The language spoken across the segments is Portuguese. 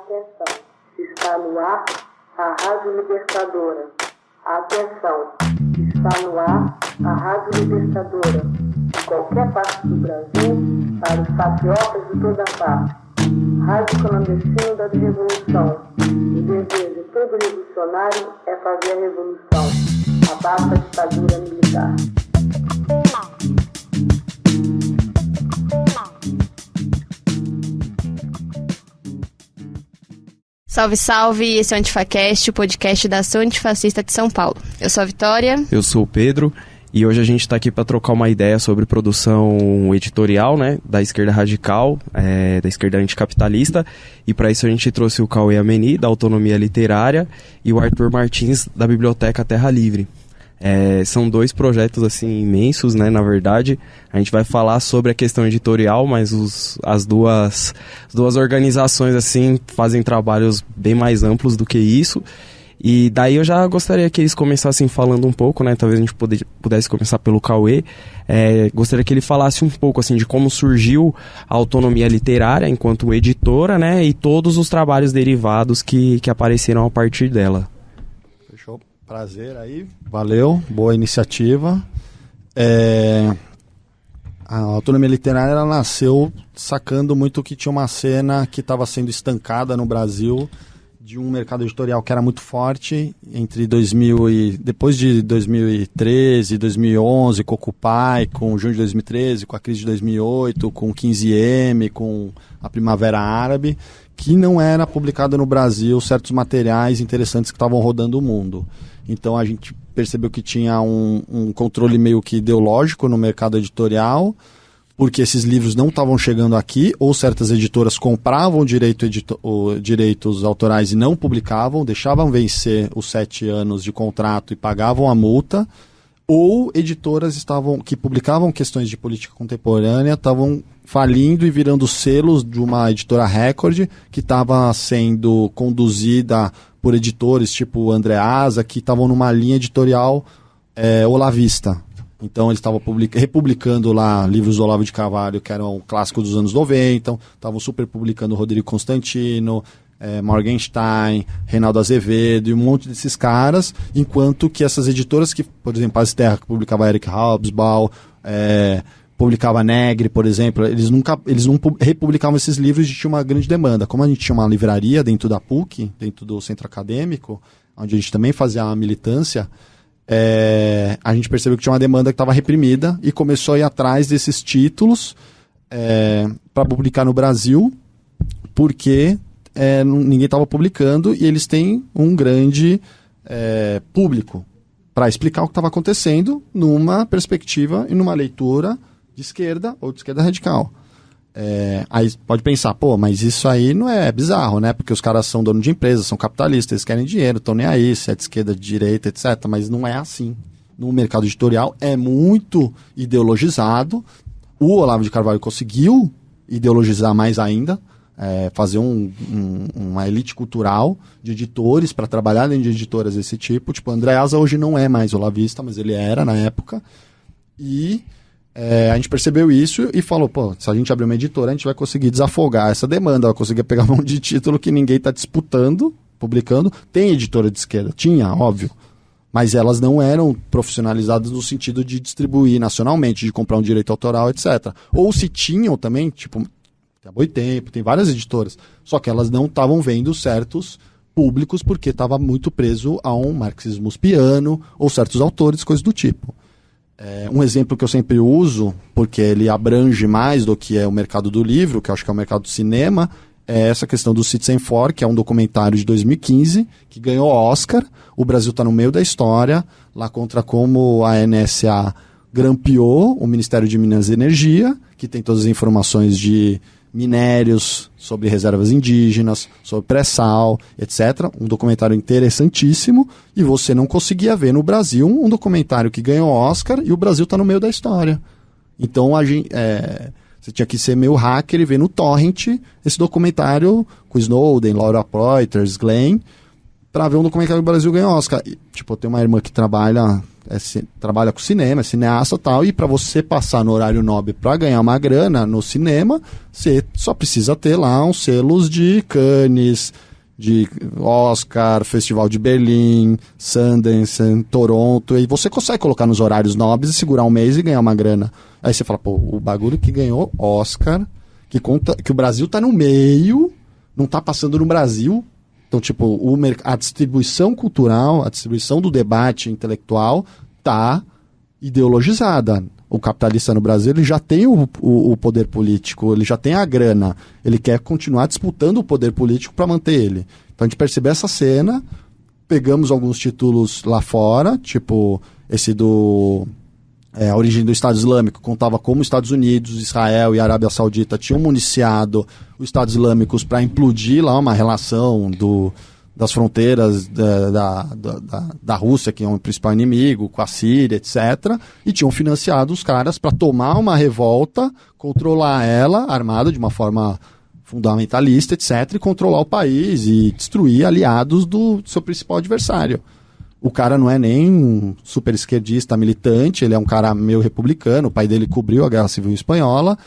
Atenção, está no ar a Rádio Libertadora. Atenção, está no ar a Rádio Libertadora. De qualquer parte do Brasil, para os patriotas de toda parte. Rádio clandestina da Revolução. O dever de todo revolucionário é fazer a revolução. Abaixa a ditadura militar. Salve, salve! Esse é o AntifaCast, o podcast da Ação Antifascista de São Paulo. Eu sou a Vitória. Eu sou o Pedro. E hoje a gente está aqui para trocar uma ideia sobre produção editorial, né, da esquerda radical, da esquerda anticapitalista. E para isso a gente trouxe o Cauê Ameni, da Autonomia Literária, e o Arthur Martins, da Biblioteca Terra Livre. São dois projetos assim imensos, né, na verdade. A gente vai falar sobre a questão editorial, mas as duas organizações assim fazem trabalhos bem mais amplos do que isso. E daí eu já gostaria que eles começassem falando um pouco, né? Talvez a gente pudesse começar pelo Cauê. Gostaria que ele falasse um pouco assim de como surgiu a Autonomia Literária enquanto editora, né? E todos os trabalhos derivados que apareceram a partir dela. Fechou. Prazer aí. Valeu. Boa iniciativa. A Autonomia Literária ela nasceu sacando muito que tinha uma cena que estava sendo estancada no Brasil, de um mercado editorial que era muito forte entre depois de 2013, 2011, com o Occupy, com junho de 2013, com a crise de 2008, com o 15M, com a Primavera Árabe, que não era publicado no Brasil certos materiais interessantes que estavam rodando o mundo. Então a gente percebeu que tinha um controle meio que ideológico no mercado editorial, porque esses livros não estavam chegando aqui, ou certas editoras compravam direitos autorais e não publicavam, deixavam vencer os 7 anos de contrato e pagavam a multa, ou editoras que publicavam questões de política contemporânea estavam falindo e virando selos de uma editora Record, que estava sendo conduzida por editores tipo o Andreasa, que estavam numa linha editorial olavista. Então eles estavam republicando lá livros do Olavo de Carvalho, que eram clássicos dos anos 90, estavam super publicando Rodrigo Constantino, Morgenstern, Reinaldo Azevedo e um monte desses caras, enquanto que essas editoras, que, por exemplo, Paz e Terra, que publicava Eric Hobsbawm, publicava Negri, por exemplo, eles não republicavam esses livros e tinha uma grande demanda. Como a gente tinha uma livraria dentro da PUC, dentro do centro acadêmico, onde a gente também fazia a militância, a gente percebeu que tinha uma demanda que estava reprimida e começou a ir atrás desses títulos para publicar no Brasil, porque ninguém estava publicando e eles têm um grande público para explicar o que estava acontecendo numa perspectiva e numa leitura de esquerda ou de esquerda radical. Aí pode pensar, mas isso aí não é bizarro, né? Porque os caras são donos de empresas, são capitalistas, eles querem dinheiro, estão nem aí, se é de esquerda, de direita, etc. Mas não é assim. No mercado editorial é muito ideologizado. O Olavo de Carvalho conseguiu ideologizar mais ainda, fazer uma elite cultural de editores para trabalhar dentro de editoras desse tipo. Tipo, Andreasa hoje não é mais olavista, mas ele era na época. E a gente percebeu isso e falou, se a gente abrir uma editora, a gente vai conseguir desafogar essa demanda, vai conseguir pegar um monte de título que ninguém está disputando, publicando. Tem editora de esquerda? Tinha, óbvio. Mas elas não eram profissionalizadas no sentido de distribuir nacionalmente, de comprar um direito autoral, etc. Ou se tinham também, tipo, tem a Boitempo, tem várias editoras, só que elas não estavam vendo certos públicos porque estava muito preso a um marxismo uspiano ou certos autores, coisas do tipo. Um exemplo que eu sempre uso, porque ele abrange mais do que é o mercado do livro, que eu acho que é o mercado do cinema, é essa questão do Citizenfour, que é um documentário de 2015, que ganhou Oscar. O Brasil está no meio da história, lá contra como a NSA grampeou o Ministério de Minas e Energia, que tem todas as informações de minérios, sobre reservas indígenas, sobre pré-sal, etc. Um documentário interessantíssimo, e você não conseguia ver no Brasil um documentário que ganhou Oscar e o Brasil está no meio da história. Então você tinha que ser meio hacker e ver no torrent esse documentário com Snowden, Laura Poitras, Glenn, para ver um documentário que o Brasil ganhou Oscar. E, tipo, eu tenho uma irmã que trabalha trabalha com cinema, é cineasta e tal, e para você passar no horário nobre para ganhar uma grana no cinema, você só precisa ter lá uns selos de Cannes, de Oscar, Festival de Berlim, Sundance, Toronto, e você consegue colocar nos horários nobres e segurar um mês e ganhar uma grana. Aí você fala, pô, o bagulho que ganhou Oscar, que o Brasil tá no meio, não tá passando no Brasil. Então, tipo, a distribuição cultural, a distribuição do debate intelectual tá ideologizada. O capitalista no Brasil, ele já tem o poder político, ele já tem a grana, ele quer continuar disputando o poder político para manter ele. Então a gente percebeu essa cena, pegamos alguns títulos lá fora, tipo esse A Origem do Estado Islâmico, contava como Estados Unidos, Israel e Arábia Saudita tinham municiado os Estados Islâmicos para implodir lá uma relação das fronteiras da Rússia, que é o principal inimigo, com a Síria, etc. E tinham financiado os caras para tomar uma revolta, controlar ela, armada de uma forma fundamentalista, etc., e controlar o país e destruir aliados do seu principal adversário. O cara não é nem um super esquerdista militante, ele é um cara meio republicano, o pai dele cobriu a Guerra Civil Espanhola,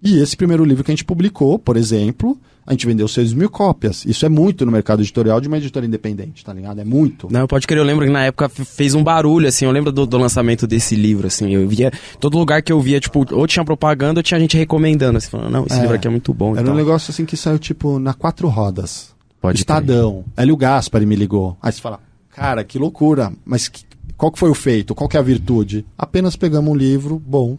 e esse primeiro livro que a gente publicou, por exemplo, a gente vendeu 6.000 cópias. Isso é muito no mercado editorial de uma editora independente, tá ligado? É muito. Não, pode crer, eu lembro que na época fez um barulho, assim, eu lembro do lançamento desse livro, assim, eu via, todo lugar que eu via, tipo, ou tinha propaganda ou tinha gente recomendando, assim, falando, não, esse livro aqui é muito bom. Era um negócio, assim, que saiu, tipo, na 4 rodas. Pode Estadão. Hélio Gaspari me ligou. Aí você fala, cara, que loucura, mas qual que foi o feito? Qual que é a virtude? Apenas pegamos um livro bom,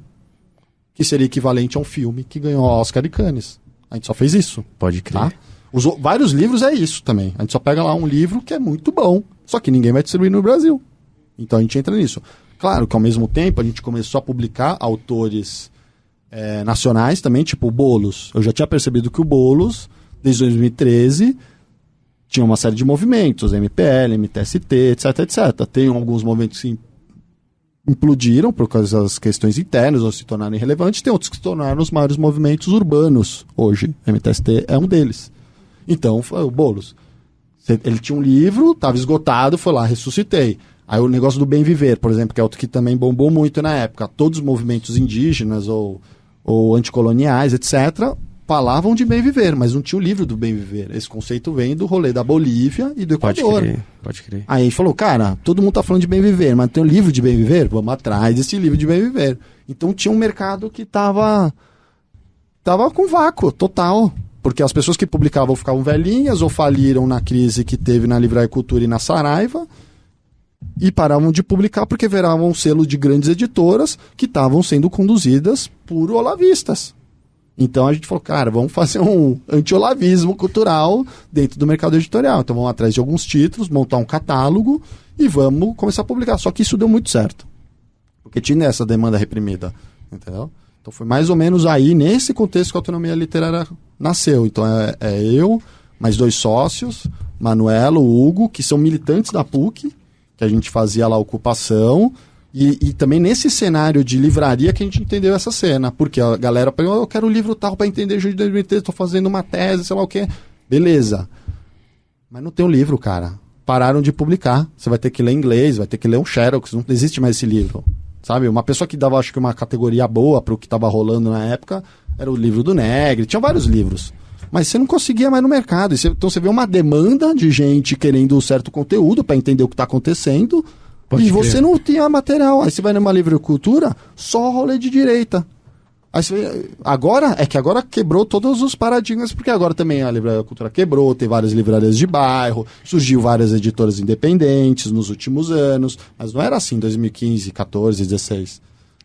que seria equivalente a um filme que ganhou Oscar e Cannes. A gente só fez isso. Pode crer. Tá? Vários livros é isso também. A gente só pega lá um livro que é muito bom, só que ninguém vai distribuir no Brasil. Então a gente entra nisso. Claro que ao mesmo tempo a gente começou a publicar autores nacionais também, tipo o Boulos. Eu já tinha percebido que o Boulos, desde 2013, tinha uma série de movimentos, MPL, MTST, etc, etc. Tem alguns movimentos que implodiram por causa das questões internas ou se tornaram irrelevantes, tem outros que se tornaram os maiores movimentos urbanos hoje. MTST é um deles. Então, foi o Boulos. Ele tinha um livro, estava esgotado, foi lá, ressuscitei. Aí o negócio do Bem Viver, por exemplo, que é outro que também bombou muito na época. Todos os movimentos indígenas ou anticoloniais, etc., falavam de bem viver, mas não tinha o livro do bem viver. Esse conceito vem do rolê da Bolívia e do Equador. Pode crer. Aí a gente falou, cara, todo mundo tá falando de bem viver, mas tem um livro de bem viver? Vamos atrás desse livro de bem viver. Então tinha um mercado que tava com vácuo total, porque as pessoas que publicavam ficavam velhinhas ou faliram na crise que teve na Livraria Cultura e na Saraiva e paravam de publicar porque viravam um selo de grandes editoras que estavam sendo conduzidas por olavistas. Então a gente falou, cara, vamos fazer um anti-olavismo cultural dentro do mercado editorial. Então vamos atrás de alguns títulos, montar um catálogo e vamos começar a publicar. Só que isso deu muito certo, porque tinha essa demanda reprimida, entendeu? Então foi mais ou menos aí, nesse contexto, que a Autonomia Literária nasceu. Então é eu, mais 2 sócios, Manuelo, Hugo, que são militantes da PUC, que a gente fazia lá a ocupação. E também nesse cenário de livraria que a gente entendeu essa cena, porque a galera perguntou, eu quero um livro tal para entender Júlio de 2013, estou fazendo uma tese, sei lá o quê. Beleza. Mas não tem um livro, cara. Pararam de publicar. Você vai ter que ler inglês, vai ter que ler um Xerox, não existe mais esse livro. Sabe? Uma pessoa que dava, acho que uma categoria boa para o que estava rolando na época, era o livro do Negri, tinha vários livros. Mas você não conseguia mais no mercado. Então você vê uma demanda de gente querendo um certo conteúdo para entender o que está acontecendo. Pode e crer. Você não tinha material. Aí você vai numa livrocultura, só rolê de direita. Aí você vê, agora quebrou todos os paradigmas, porque agora também a livrocultura quebrou, tem várias livrarias de bairro, surgiu várias editoras independentes nos últimos anos, mas não era assim em 2015, 14, 16.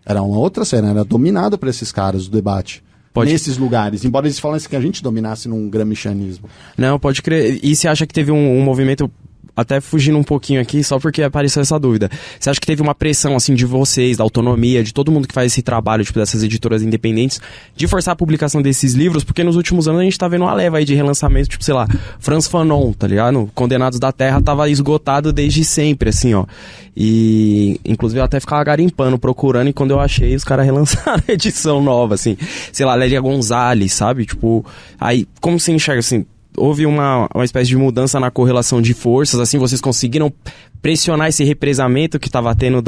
Era uma outra cena, era dominado por esses caras o debate. Nesses lugares, embora eles falassem que a gente dominasse num gramscianismo. Não, pode crer. E você acha que teve um movimento... Até fugindo um pouquinho aqui, só porque apareceu essa dúvida. Você acha que teve uma pressão, assim, de vocês, da Autonomia, de todo mundo que faz esse trabalho, tipo, dessas editoras independentes, de forçar a publicação desses livros? Porque nos últimos anos a gente tá vendo uma leva aí de relançamento, tipo, sei lá, Franz Fanon, tá ligado? Condenados da Terra tava esgotado desde sempre, assim, ó. E, inclusive, eu até ficava garimpando, procurando, e quando eu achei, os caras relançaram a edição nova, assim. Sei lá, Lélia Gonzalez, sabe? Tipo, aí, como você enxerga, assim... houve uma espécie de mudança na correlação de forças, assim, vocês conseguiram pressionar esse represamento que estava tendo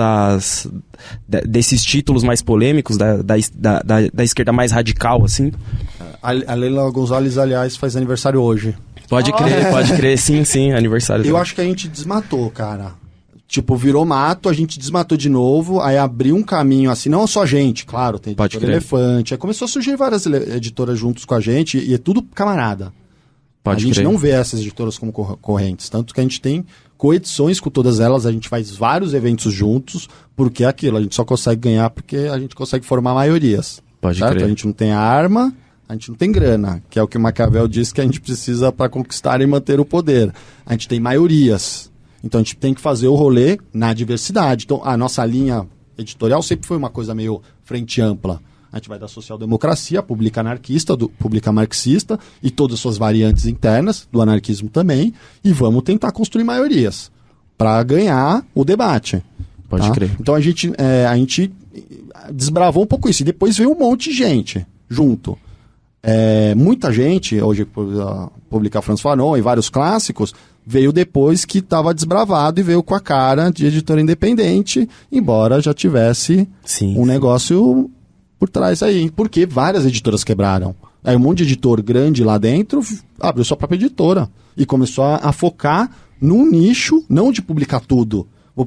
desses títulos mais polêmicos, da esquerda mais radical, assim? A Leila Gonzalez, aliás, faz aniversário hoje. Pode crer, sim, aniversário. Eu acho que a gente desmatou, cara. Tipo, virou mato, a gente desmatou de novo, aí abriu um caminho assim, não só a gente, claro, tem editora Elefante, aí começou a surgir várias editoras juntos com a gente, e é tudo camarada. A gente não vê essas editoras como concorrentes, tanto que a gente tem coedições com todas elas, a gente faz vários eventos juntos, porque é aquilo, a gente só consegue ganhar porque a gente consegue formar maiorias. Pode certo? crer. A gente não tem arma, a gente não tem grana, que é o que o Maquiavel diz que a gente precisa para conquistar e manter o poder. A gente tem maiorias. Então a gente tem que fazer o rolê na diversidade. Então a nossa linha editorial sempre foi uma coisa meio frente ampla. A gente vai da social-democracia, pública anarquista, pública marxista e todas as suas variantes internas, do anarquismo também, e vamos tentar construir maiorias para ganhar o debate. Pode crer. Então a gente desbravou um pouco isso. E depois veio um monte de gente junto. Muita gente, hoje publicar Franz Fanon e vários clássicos, veio depois que estava desbravado e veio com a cara de editora independente, embora já tivesse um negócio por trás aí. Porque várias editoras quebraram. Aí um monte de editor grande lá dentro abriu sua própria editora e começou a focar num nicho, não de publicar tudo. Vou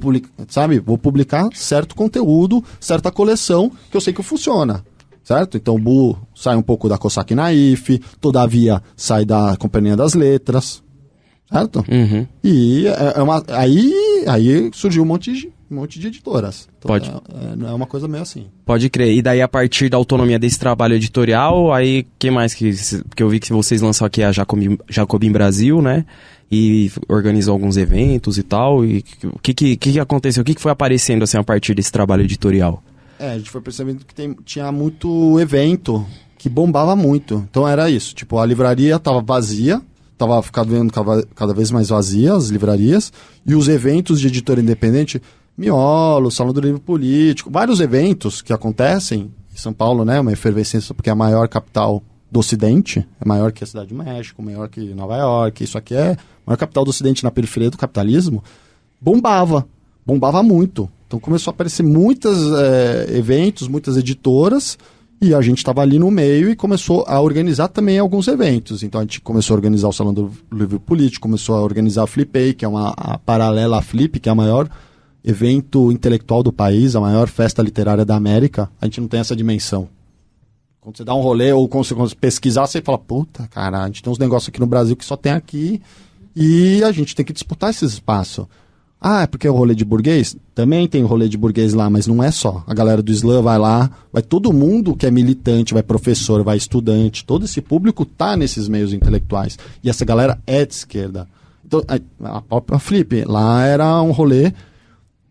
publicar certo conteúdo, certa coleção, que eu sei que funciona. Certo? Então o Bu sai um pouco da Cossack Naif, Todavia sai da Companhia das Letras. Certo? Uhum. E aí surgiu um monte de editoras. Então, é uma coisa meio assim. Pode crer. E daí, a partir da autonomia desse trabalho editorial, aí, que mais que eu vi que vocês lançam aqui a Jacobin Brasil, né? E organizou alguns eventos e tal. E o que aconteceu? O que foi aparecendo, assim, a partir desse trabalho editorial? A gente foi percebendo que tinha muito evento que bombava muito. Então era isso. Tipo, a livraria tava vazia. Tava ficando cada vez mais vazia as livrarias, e os eventos de editora independente, Miolo, Salão do Livro Político, vários eventos que acontecem em São Paulo, né, uma efervescência, porque é a maior capital do Ocidente, é maior que a Cidade do México, maior que Nova York, isso aqui é a maior capital do Ocidente na periferia do capitalismo, bombava muito. Então começou a aparecer muitos eventos, muitas editoras, e a gente estava ali no meio e começou a organizar também alguns eventos. Então a gente começou a organizar o Salão do Livro Político, começou a organizar a Flipei, que é a paralela à Flip, que é o maior evento intelectual do país, a maior festa literária da América. A gente não tem essa dimensão. Quando você dá um rolê ou quando você pesquisar, você fala, puta, cara, a gente tem uns negócios aqui no Brasil que só tem aqui e a gente tem que disputar esse espaço. Ah, é porque é o rolê de burguês? Também tem o rolê de burguês lá, mas não é só. A galera do Islã vai lá, vai todo mundo que é militante, vai professor, vai estudante, todo esse público tá nesses meios intelectuais. E essa galera é de esquerda. Então, a própria Flip, lá era um rolê,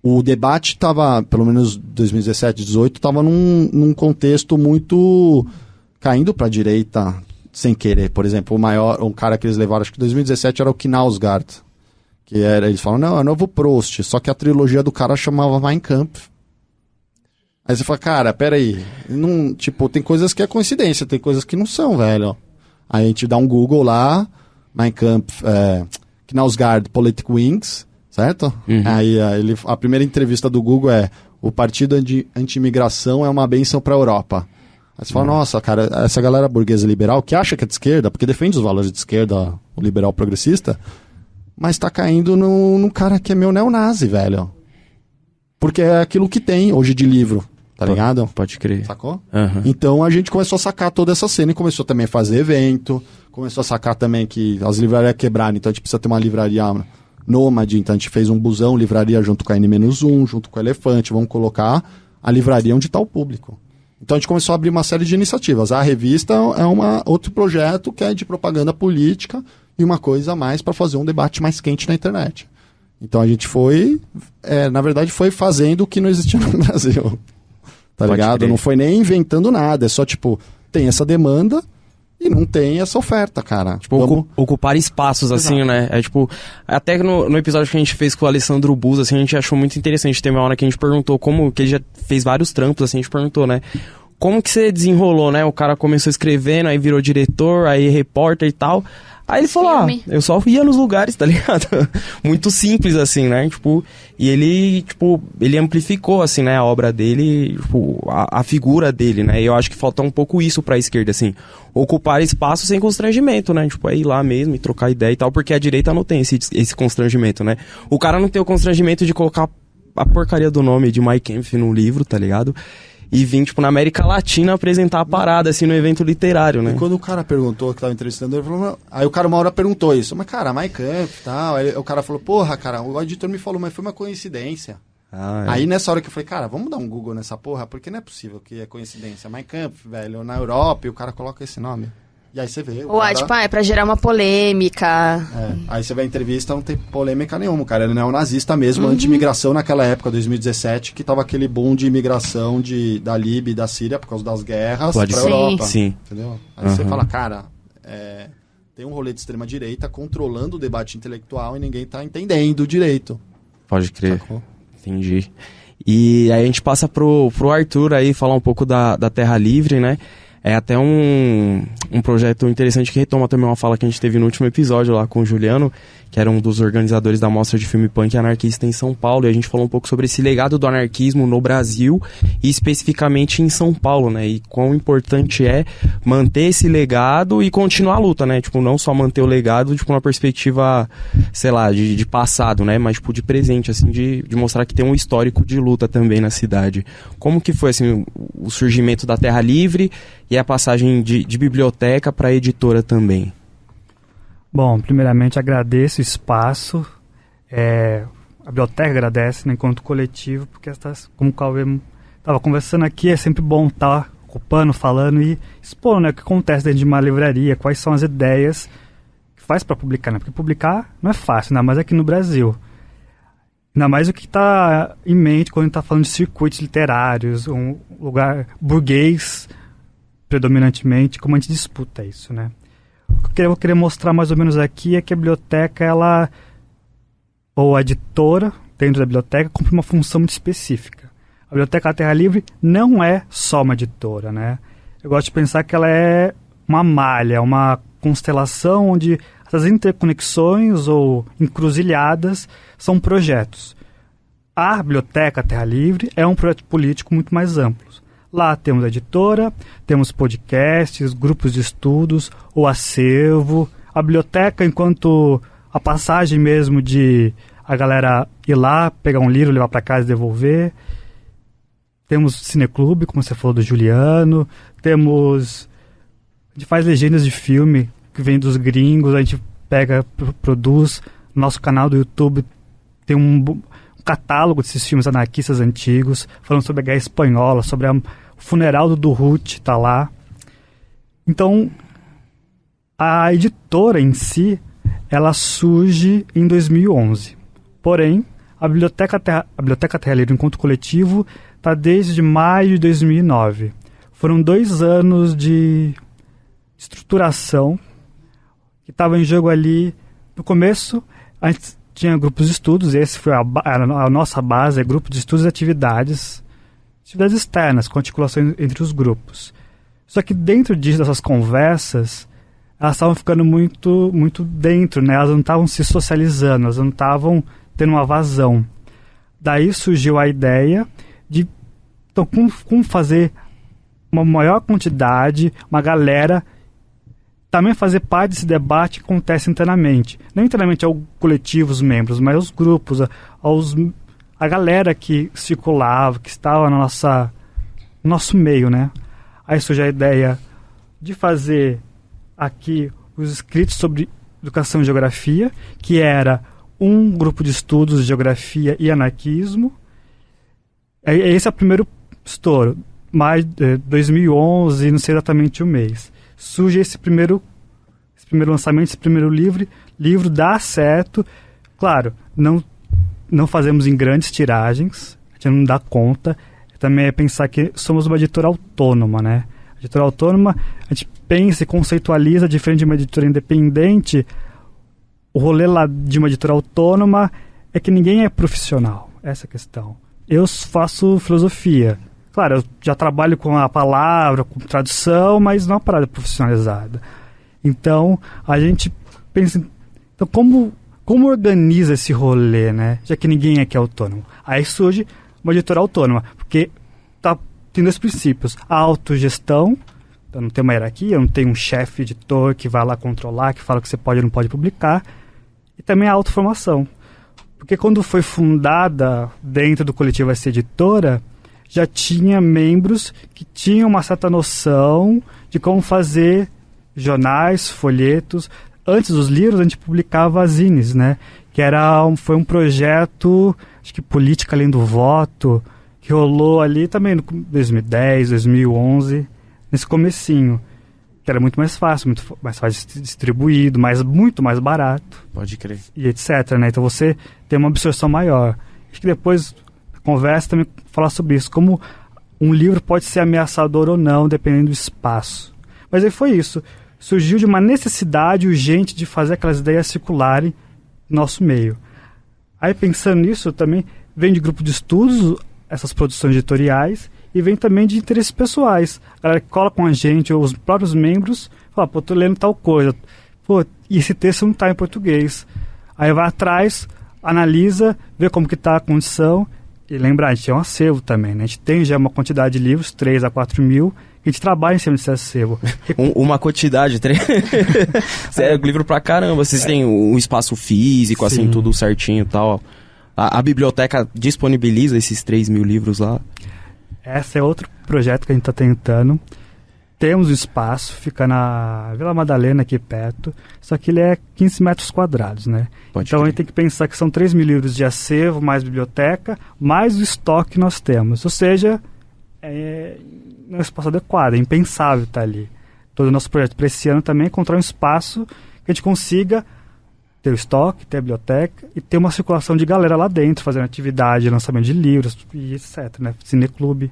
o debate estava, pelo menos 2017, 2018, estava num contexto muito caindo para a direita, sem querer. Por exemplo, um cara que eles levaram, acho que em 2017, era o Knausgaard. Que eles falam, não, é o novo Proust, só que a trilogia do cara chamava Mein Kampf. Aí você fala, cara, peraí, tem coisas que é coincidência, tem coisas que não são, velho. Aí a gente dá um Google lá, Mein Kampf, Knausgaard, Politic Wings, certo? Uhum. Aí a primeira entrevista do Google é, o partido anti-imigração é uma bênção pra Europa. Aí você fala, nossa, cara, essa galera burguesa liberal, que acha que é de esquerda, porque defende os valores de esquerda, o liberal progressista, mas tá caindo num cara que é meu neonazi, velho. Porque é aquilo que tem hoje de livro, tá ligado? Pode crer. Sacou? Uhum. Então a gente começou a sacar toda essa cena e começou também a fazer evento, começou a sacar também que as livrarias quebraram, então a gente precisa ter uma livraria nômade, então a gente fez um busão, livraria junto com a N-1, junto com o Elefante, vamos colocar a livraria onde está o público. Então a gente começou a abrir uma série de iniciativas. A revista é outro projeto que é de propaganda política, e uma coisa a mais para fazer um debate mais quente na internet. Então a gente foi, na verdade, foi fazendo o que não existia no Brasil. Tá ligado? Crer. Não foi nem inventando nada, é só tipo, tem essa demanda e não tem essa oferta, cara. Tipo, ocupar espaços, assim, né? É tipo, até no episódio que a gente fez com o Alessandro Bus, assim, a gente achou muito interessante. Teve uma hora que a gente perguntou que ele já fez vários trampos, assim, a gente perguntou, né? Como que você desenrolou, né? O cara começou escrevendo, aí virou diretor, aí repórter e tal. Aí ele falou, eu só ia nos lugares, tá ligado? Muito simples, assim, né? Tipo, e ele, tipo, ele amplificou, assim, né, a obra dele, tipo, a figura dele, né? E eu acho que falta um pouco isso pra esquerda, assim, ocupar espaço sem constrangimento, né? Tipo, é ir lá mesmo e trocar ideia e tal, porque a direita não tem esse constrangimento, né? O cara não tem o constrangimento de colocar a porcaria do nome de Mein Kampf no livro, tá ligado? E vim, tipo, na América Latina apresentar a parada, assim, no evento literário, né? E quando o cara perguntou, que tava entrevistando, ele falou... Aí o cara uma hora perguntou isso. Mas, cara, Mein Kampf e tal... Aí o cara falou, porra, cara, o editor me falou, mas foi uma coincidência. Aí nessa hora que eu falei, cara, vamos dar um Google nessa porra, porque não é possível que é coincidência. Mein Kampf, velho, na Europa, e o cara coloca esse nome. E aí você vê... Tipo, é pra gerar uma polêmica. Aí você vê a entrevista, não tem polêmica nenhuma, cara. Ele não é um nazista mesmo, anti-imigração naquela época, 2017, que tava aquele boom de imigração da Líbia e da Síria por causa das guerras pra Europa. Sim. Entendeu? Aí você fala, cara, tem um rolê de extrema-direita controlando o debate intelectual e ninguém tá entendendo direito. Pode crer. Sacou? Entendi. E aí a gente passa pro Arthur aí falar um pouco da Terra Livre, né? É até um projeto interessante que retoma também uma fala que a gente teve no último episódio lá com o Juliano, que era um dos organizadores da mostra de filme punk anarquista em São Paulo, e a gente falou um pouco sobre esse legado do anarquismo no Brasil e especificamente em São Paulo, né? E quão importante é manter esse legado e continuar a luta, né? Tipo, não só manter o legado, tipo, uma perspectiva, sei lá, de passado, né? Mas, tipo, de presente, assim, de mostrar que tem um histórico de luta também na cidade. Como que foi, assim, o surgimento da Terra Livre e a passagem de biblioteca para editora também? Bom, primeiramente agradeço o espaço, a biblioteca agradece, né, enquanto coletivo, porque como o Cauê estava conversando aqui, é sempre bom estar ocupando, falando e expondo, né, o que acontece dentro de uma livraria, quais são as ideias que faz para publicar, né, porque publicar não é fácil, ainda mais aqui no Brasil. Ainda mais o que está em mente quando a gente está falando de circuitos literários, um lugar burguês, predominantemente, como a gente disputa isso, né? O que eu queria mostrar mais ou menos aqui é que a biblioteca, ou a editora dentro da biblioteca, cumpre uma função muito específica. A Biblioteca Terra Livre não é só uma editora, né? Eu gosto de pensar que ela é uma malha, uma constelação onde essas interconexões ou encruzilhadas são projetos. A Biblioteca Terra Livre é um projeto político muito mais amplo. Lá temos a editora, temos podcasts, grupos de estudos, o acervo, a biblioteca enquanto a passagem mesmo de a galera ir lá, pegar um livro, levar para casa e devolver. Temos cineclube, como você falou do Juliano, a gente faz legendas de filme que vem dos gringos, a gente pega, produz, no nosso canal do YouTube tem um catálogo desses filmes anarquistas antigos, falando sobre a Guerra Espanhola, sobre o funeral do Durruti, tá lá. Então, a editora em si, ela surge em 2011. Porém, a Biblioteca Terra Livre, enquanto coletivo, está desde maio de 2009. Foram 2 anos de estruturação que estava em jogo ali. No começo, a gente tinha grupos de estudos, esse foi a nossa base, grupo de estudos e atividades externas, com articulações entre os grupos. Só que dentro dessas conversas, elas estavam ficando muito, muito dentro, né? Elas não estavam se socializando, elas não estavam tendo uma vazão. Daí surgiu a ideia de então, como fazer uma maior quantidade, uma galera também fazer parte desse debate que acontece internamente. Não internamente ao coletivo, os membros, mas aos grupos, a galera que circulava, que estava no nosso meio, né? Aí surge a ideia de fazer aqui os escritos sobre educação e geografia, que era um grupo de estudos de geografia e anarquismo. Esse é o primeiro estouro, mais 2011, não sei exatamente o mês. Surge esse primeiro lançamento, esse primeiro livro dá certo. Claro, não fazemos em grandes tiragens, a gente não dá conta. Também é pensar que somos uma editora autônoma, né? A editora autônoma, a gente pensa e conceitualiza diferente de uma editora independente. O rolê lá de uma editora autônoma é que ninguém é profissional, essa é a questão. Eu faço filosofia. Claro, eu já trabalho com a palavra, com tradução, mas não é uma parada profissionalizada. Então, a gente pensa, então como organiza esse rolê, né? Já que ninguém aqui é autônomo. Aí surge uma editora autônoma, porque tem 2 princípios. A autogestão, então não tem uma hierarquia, não tem um chefe editor que vai lá controlar, que fala que você pode ou não pode publicar. E também a autoformação. Porque quando foi fundada dentro do coletivo essa editora, já tinha membros que tinham uma certa noção de como fazer jornais, folhetos. Antes dos livros, a gente publicava zines, né? Que foi um projeto, acho que Política Além do Voto, que rolou ali também no 2010, 2011, nesse comecinho. Que era muito mais fácil distribuído, muito mais barato. Pode crer. E etc, né? Então você tem uma absorção maior. Acho que depois a conversa também falar sobre isso, como um livro pode ser ameaçador ou não, dependendo do espaço. Mas aí foi isso. Surgiu de uma necessidade urgente de fazer aquelas ideias circularem no nosso meio. Aí pensando nisso, também vem de grupo de estudos, essas produções editoriais, e vem também de interesses pessoais. A galera que cola com a gente, ou os próprios membros, fala, pô, tô lendo tal coisa. Pô, e esse texto não tá em português. Aí vai atrás, analisa, vê como que tá a condição, e lembrar, a gente tem um acervo também, né? A gente tem já uma quantidade de livros, 3 a 4 mil, a gente trabalha em cima desse acervo. Uma quantidade, sério, livro pra caramba. Vocês têm um espaço físico, assim, Sim. tudo certinho e tal. A biblioteca disponibiliza esses 3 mil livros lá? Esse é outro projeto que a gente está tentando. Temos um espaço, fica na Vila Madalena, aqui perto, só que ele é 15 metros quadrados, né? Então a gente tem que pensar que são 3 mil livros de acervo, mais biblioteca, mais o estoque que nós temos. Ou seja, não é um espaço adequado, é impensável estar ali. Todo o nosso projeto para esse ano também é encontrar um espaço que a gente consiga ter o estoque, ter a biblioteca e ter uma circulação de galera lá dentro, fazendo atividade, lançamento de livros e etc, né? Cineclube.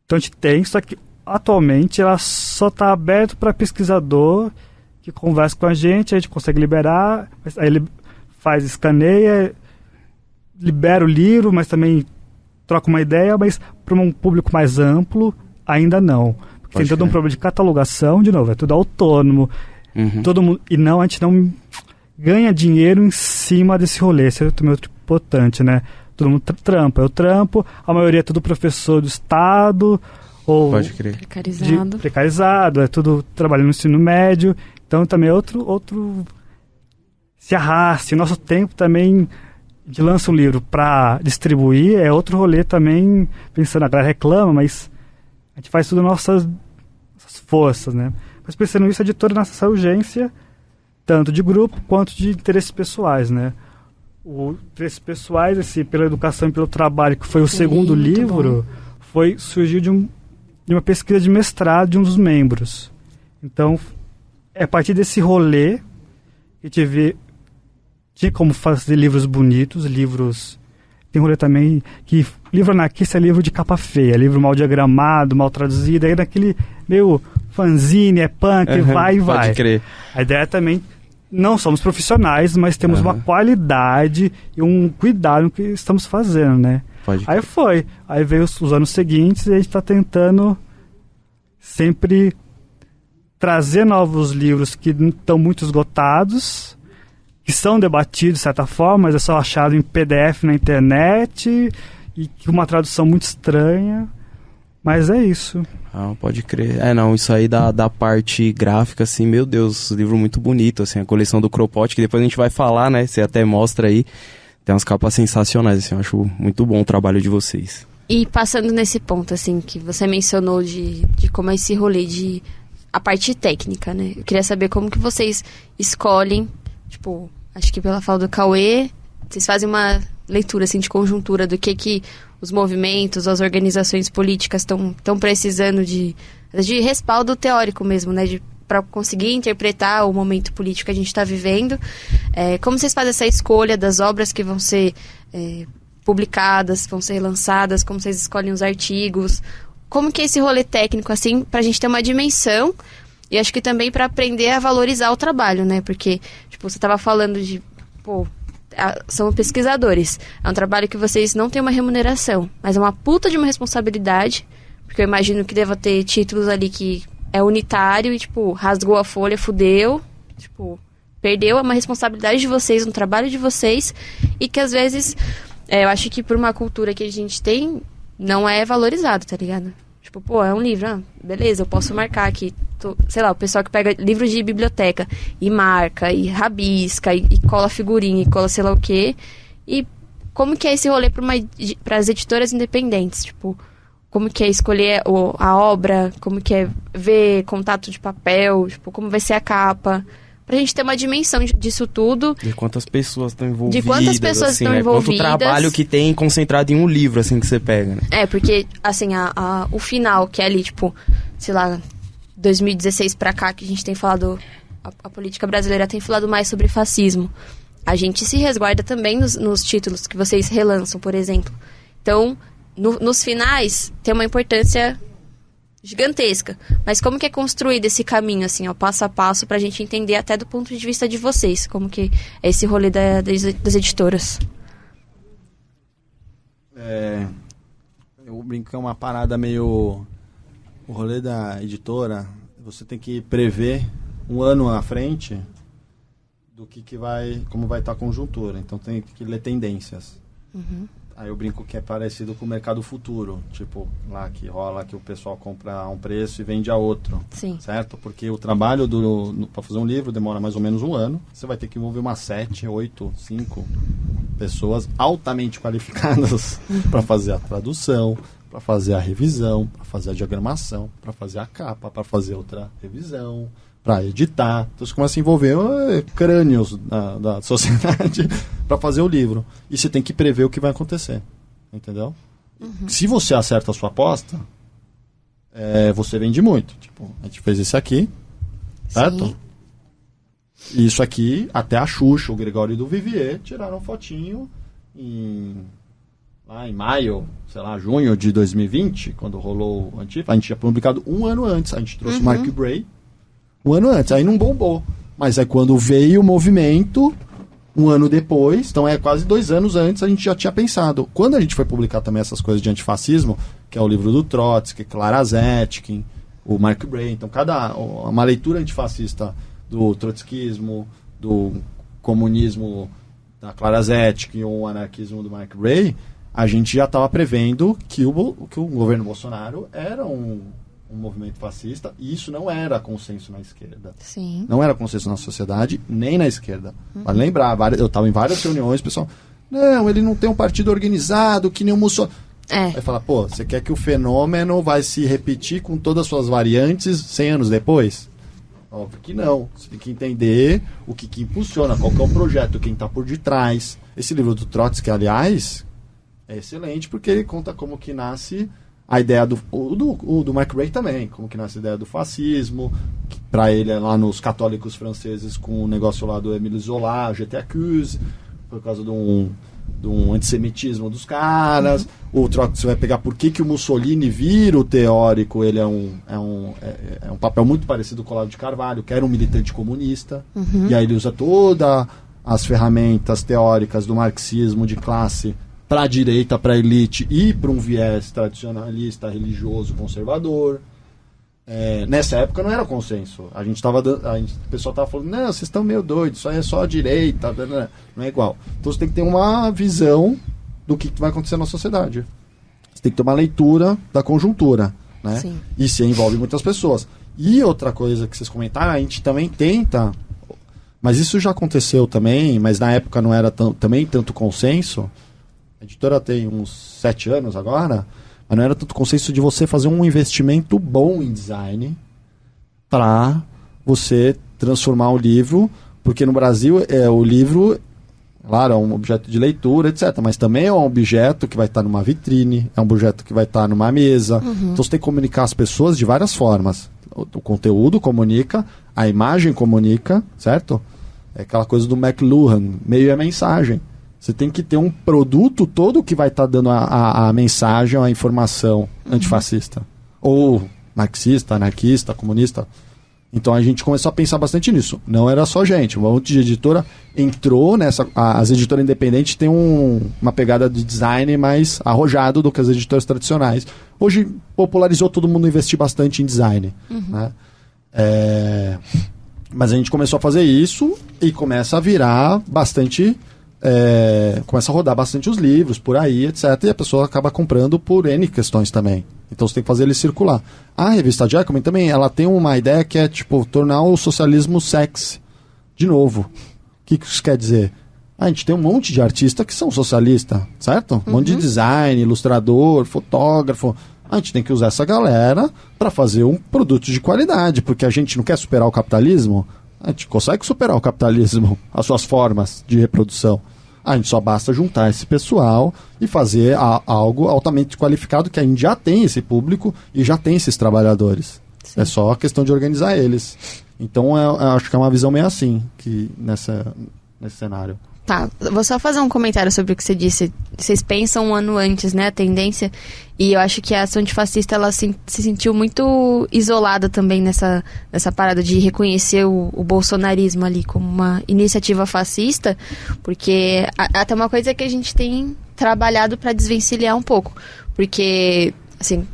Então a gente tem, só que atualmente ela só está aberto para pesquisador que conversa com a gente consegue liberar, aí ele escaneia, libera o livro, mas também troca uma ideia, mas para um público mais amplo, ainda não. Porque tem todo um problema de catalogação, de novo, é tudo autônomo. Todo mundo, a gente não ganha dinheiro em cima desse rolê, esse é também outro importante, né? Todo mundo trampa, eu trampo, a maioria é tudo professor do estado, ou pode crer. Precarizado, é tudo trabalhando no ensino médio, então também é outro se arraste. Nosso tempo também de lança um livro para distribuir é outro rolê também, pensando, a galera reclama, mas a gente faz tudo nossas forças, né? Mas pensando nisso, a editora nasce essa urgência, tanto de grupo quanto de interesses pessoais, né? O interesses pessoais, pela educação e pelo trabalho, que foi o segundo livro, surgiu de uma pesquisa de mestrado de um dos membros. Então, é a partir desse rolê que tinha como fazer livros bonitos, tem rolê também que livro anarquista é livro de capa feia, livro mal diagramado, mal traduzido, aí daquele meio fanzine, é punk, vai e vai. Pode crer. A ideia também, não somos profissionais, mas temos uma qualidade e um cuidado no que estamos fazendo, né? Aí veio os anos seguintes e a gente está tentando sempre trazer novos livros que estão muito esgotados, que são debatidos de certa forma, mas é só achado em PDF na internet e com uma tradução muito estranha, mas é isso. Pode crer. Isso aí da parte gráfica, assim, meu Deus, livro muito bonito, assim, a coleção do Cropote, que depois a gente vai falar, né, você até mostra aí, tem umas capas sensacionais, assim, eu acho muito bom o trabalho de vocês. E passando nesse ponto, assim, que você mencionou de como é esse rolê a parte técnica, né, eu queria saber como que vocês escolhem, tipo, acho que pela fala do Cauê, vocês fazem uma leitura, assim, de conjuntura do que os movimentos, as organizações políticas estão precisando de respaldo teórico mesmo, né? Para conseguir interpretar o momento político que a gente está vivendo. Como vocês fazem essa escolha das obras que vão ser publicadas, vão ser lançadas, como vocês escolhem os artigos? Como que é esse rolê técnico, assim, para a gente ter uma dimensão e acho que também para aprender a valorizar o trabalho, né? Porque, tipo, você estava falando são pesquisadores. É um trabalho que vocês não têm uma remuneração, mas é uma puta de uma responsabilidade, porque eu imagino que deva ter títulos ali que é unitário e, tipo, rasgou a folha, fudeu, tipo, perdeu, é uma responsabilidade de vocês, um trabalho de vocês, e que às vezes, eu acho que por uma cultura que a gente tem, não é valorizado, tá ligado? Tipo, pô, é um livro, beleza, eu posso marcar aqui, sei lá, o pessoal que pega livros de biblioteca e marca, e rabisca, e cola figurinha, e cola sei lá o quê, e como que é esse rolê para as editoras independentes, tipo, como que é escolher a obra, como que é ver contato de papel, tipo, como vai ser a capa, pra gente ter uma dimensão disso tudo. De quantas pessoas estão envolvidas. De quantas pessoas assim, estão envolvidas. Quanto trabalho que tem concentrado em um livro, assim, que você pega, né? Porque, assim, o final, que é ali, tipo, sei lá, 2016 pra cá, que a gente tem falado, a política brasileira tem falado mais sobre fascismo. A gente se resguarda também nos títulos que vocês relançam, por exemplo. Então, nos finais, tem uma importância gigantesca. Mas como que é construído esse caminho, assim, ó, passo a passo, pra gente entender até do ponto de vista de vocês, como que é esse rolê das editoras? Eu brinco que é uma parada meio... O rolê da editora, você tem que prever um ano à frente do que vai... Como vai estar a conjuntura. Então tem que ler tendências. Uhum. Aí eu brinco que é parecido com o mercado futuro. Tipo, lá que rola que o pessoal compra a um preço e vende a outro. Sim. Certo? Porque o trabalho para fazer um livro demora mais ou menos um ano. Você vai ter que envolver umas 7, 8, 5 pessoas altamente qualificadas para fazer a tradução, para fazer a revisão, para fazer a diagramação, para fazer a capa, para fazer outra revisão, para editar. Então você começa a envolver crânios da sociedade para fazer o livro. E você tem que prever o que vai acontecer. Entendeu? Uhum. Se você acerta a sua aposta, você vende muito. Tipo, a gente fez esse aqui, certo? Sim. E isso aqui, até a Xuxa, o Gregório do Vivier, tiraram fotinho lá em maio, sei lá, junho de 2020, quando rolou o Antifa. A gente tinha publicado um ano antes. A gente trouxe o Mark Bray um ano antes, aí não bombou. Mas é quando veio o movimento, um ano depois, então quase 2 anos antes, a gente já tinha pensado. Quando a gente foi publicar também essas coisas de antifascismo, que é o livro do Trotsky, Clara Zetkin, o Mark Bray, então uma leitura antifascista do trotskismo, do comunismo da Clara Zetkin ou o anarquismo do Mark Bray, a gente já estava prevendo que o governo Bolsonaro era um movimento fascista, e isso não era consenso na esquerda. Sim. Não era consenso na sociedade, nem na esquerda. Vale lembrar, eu estava em várias reuniões, pessoal, não, ele não tem um partido organizado, que nem o Mussolini. Aí fala, você quer que o fenômeno vai se repetir com todas as suas variantes 100 anos depois? Óbvio que não. Você tem que entender o que impulsiona, qual que é o projeto, quem está por detrás. Esse livro do Trotsky, aliás, é excelente, porque ele conta como que nasce a ideia do Mark Bray também, como que nasce a ideia do fascismo, que para ele é lá nos católicos franceses com o negócio lá do Émile Zola, Je t'accuse, por causa de um antissemitismo dos caras. O Trotsky vai pegar por que o Mussolini vira o teórico, ele é um papel muito parecido com o Olavo de Carvalho, que era um militante comunista, e aí ele usa todas as ferramentas teóricas do marxismo de classe para a direita, para a elite e para um viés tradicionalista, religioso, conservador. Nessa época não era consenso. O pessoal estava falando, não, vocês estão meio doidos, isso aí é só a direita, não é igual. Então você tem que ter uma visão do que vai acontecer na sociedade. Você tem que ter uma leitura da conjuntura, né? Sim. E se envolve muitas pessoas. E outra coisa que vocês comentaram, a gente também tenta, mas isso já aconteceu também, mas na época não era também tanto consenso. A editora tem uns 7 anos agora, mas não era tanto consenso de você fazer um investimento bom em design para você transformar o livro, porque no Brasil o livro, claro, é um objeto de leitura, etc., mas também é um objeto que vai estar numa vitrine, é um objeto que vai estar numa mesa. Então você tem que comunicar as pessoas de várias formas. O conteúdo comunica, a imagem comunica, certo? É aquela coisa do McLuhan, meio é mensagem. Você tem que ter um produto todo que vai estar dando a mensagem, a informação antifascista. Ou marxista, anarquista, comunista. Então a gente começou a pensar bastante nisso. Não era só gente. Um monte de editora entrou nessa... As editoras independentes têm uma pegada de design mais arrojado do que as editoras tradicionais. Hoje popularizou todo mundo investir bastante em design. Né? Mas a gente começou a fazer isso e começa a virar bastante... começa a rodar bastante os livros por aí, etc. E a pessoa acaba comprando por N questões também. Então você tem que fazer ele circular. A revista Jacobin também, ela tem uma ideia que é, tipo, tornar o socialismo sexy. De novo. O que isso quer dizer? A gente tem um monte de artistas que são socialistas, certo? Um monte de design, ilustrador, fotógrafo. A gente tem que usar essa galera para fazer um produto de qualidade, porque a gente não quer superar o capitalismo. A gente consegue superar o capitalismo, as suas formas de reprodução. A gente só basta juntar esse pessoal e fazer algo altamente qualificado, que a gente já tem esse público e já tem esses trabalhadores. Sim. É só questão de organizar eles. Então eu acho que é uma visão meio assim que nesse cenário. Tá, vou só fazer um comentário sobre o que você disse. Vocês pensam um ano antes, né, a tendência, e eu acho que a ação antifascista, ela se sentiu muito isolada também nessa parada de reconhecer o bolsonarismo ali como uma iniciativa fascista, porque até uma coisa que a gente tem trabalhado para desvencilhar um pouco, porque, assim,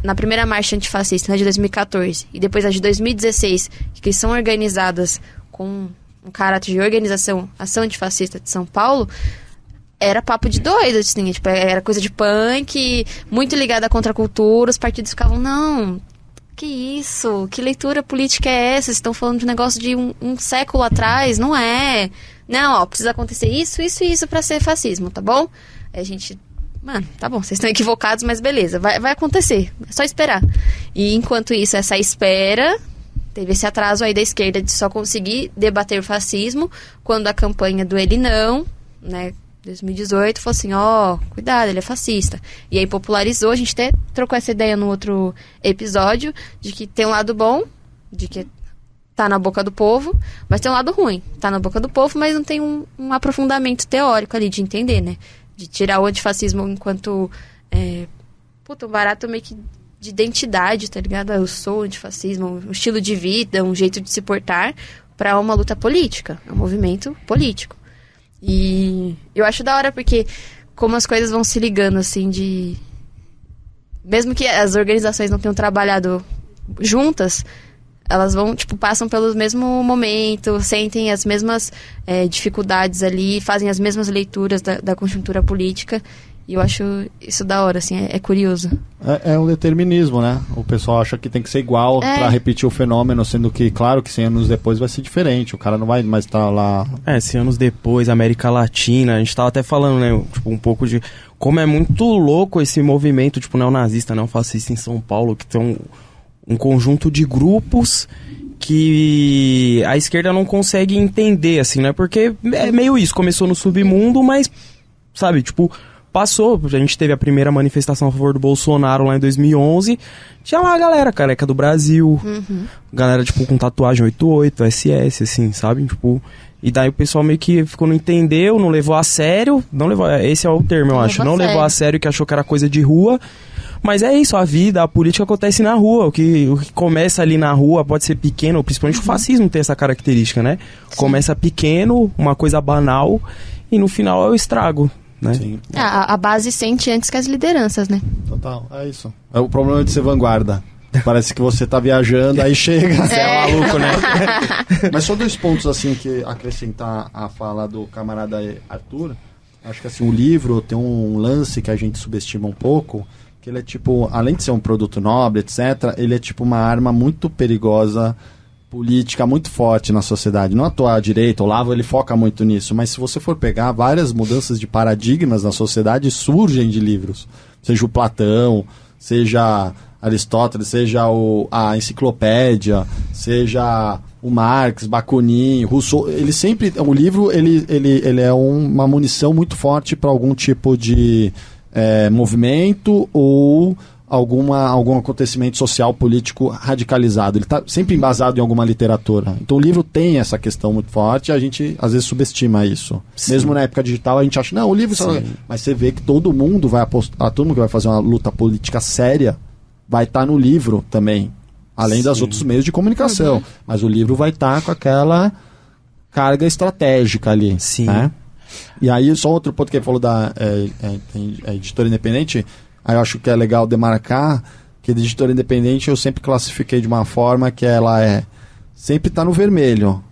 na primeira marcha antifascista, né, de 2014, e depois a de 2016, que são organizadas com um caráter de organização, ação antifascista de São Paulo, era papo de doido, assim, tipo, era coisa de punk, muito ligada à contracultura, os partidos ficavam, não, que isso, que leitura política é essa, vocês estão falando de um negócio de um século atrás, não é, não, ó, precisa acontecer isso, isso e isso pra ser fascismo, tá bom? Aí a gente, mano, tá bom, vocês estão equivocados, mas beleza, vai acontecer, é só esperar. E enquanto isso, essa espera... Teve esse atraso aí da esquerda de só conseguir debater o fascismo quando a campanha do Ele Não, né, 2018, falou assim, cuidado, ele é fascista. E aí popularizou, a gente até trocou essa ideia no outro episódio, de que tem um lado bom, de que tá na boca do povo, mas tem um lado ruim. Tá na boca do povo, mas não tem um aprofundamento teórico ali de entender, né? De tirar o antifascismo enquanto, um barato meio que de identidade, tá ligado? Eu sou antifascismo, um estilo de vida, um jeito de se portar para uma luta política, um movimento político. E eu acho da hora porque como as coisas vão se ligando, assim, de... Mesmo que as organizações não tenham trabalhado juntas, elas vão, tipo, passam pelo mesmo momento, sentem as mesmas dificuldades ali, fazem as mesmas leituras da conjuntura política. E eu acho isso da hora, assim, é curioso. É um determinismo, né? O pessoal acha que tem que ser igual pra repetir o fenômeno, sendo que, claro, que 100 anos depois vai ser diferente. O cara não vai mais estar lá... 100 anos depois, América Latina, a gente tava até falando, né, tipo, um pouco de como é muito louco esse movimento, tipo, neonazista, neofascista em São Paulo, que tem um conjunto de grupos que a esquerda não consegue entender, assim, né? Porque é meio isso, começou no submundo, mas, sabe, tipo... Passou, a gente teve a primeira manifestação a favor do Bolsonaro lá em 2011, tinha lá a galera careca do Brasil, galera, tipo, com tatuagem 88, SS, assim, sabe, tipo, e daí o pessoal meio que não entendeu, não levou a sério, esse é o termo, eu acho, não levou a sério, que achou que era coisa de rua, mas é isso, a vida, a política acontece na rua, o que começa ali na rua pode ser pequeno, principalmente o fascismo tem essa característica, né, começa pequeno, uma coisa banal, e no final é o estrago. Né? Sim. A base sente antes que as lideranças, né? Total, é isso. É o problema de ser vanguarda. Parece que você tá viajando, aí chega. Você é maluco, né? Mas só 2 pontos, assim, que acrescentar a fala do camarada Arthur. Acho que, assim, o livro tem um lance que a gente subestima um pouco, que ele é, tipo, além de ser um produto nobre, etc., ele é, tipo, uma arma muito perigosa, política muito forte na sociedade. Não à toa a direita, o Olavo, ele foca muito nisso, mas se você for pegar, várias mudanças de paradigmas na sociedade surgem de livros. Seja o Platão, seja Aristóteles, seja a enciclopédia, seja o Marx, Bakunin, Rousseau. Ele sempre... O livro, ele é uma munição muito forte para algum tipo de movimento ou... algum acontecimento social, político radicalizado. Ele está sempre embasado em alguma literatura. Então o livro tem essa questão muito forte e a gente às vezes subestima isso. Sim. Mesmo na época digital a gente acha, não, o livro... Mas você vê que todo mundo vai apostar, todo mundo que vai fazer uma luta política séria vai estar no livro também. Além das outros meios de comunicação. Mas o livro vai estar com aquela carga estratégica ali. Sim. Né? E aí só outro ponto que ele falou da editora independente... Aí eu acho que é legal demarcar que a editora independente eu sempre classifiquei de uma forma que ela é sempre está no vermelho.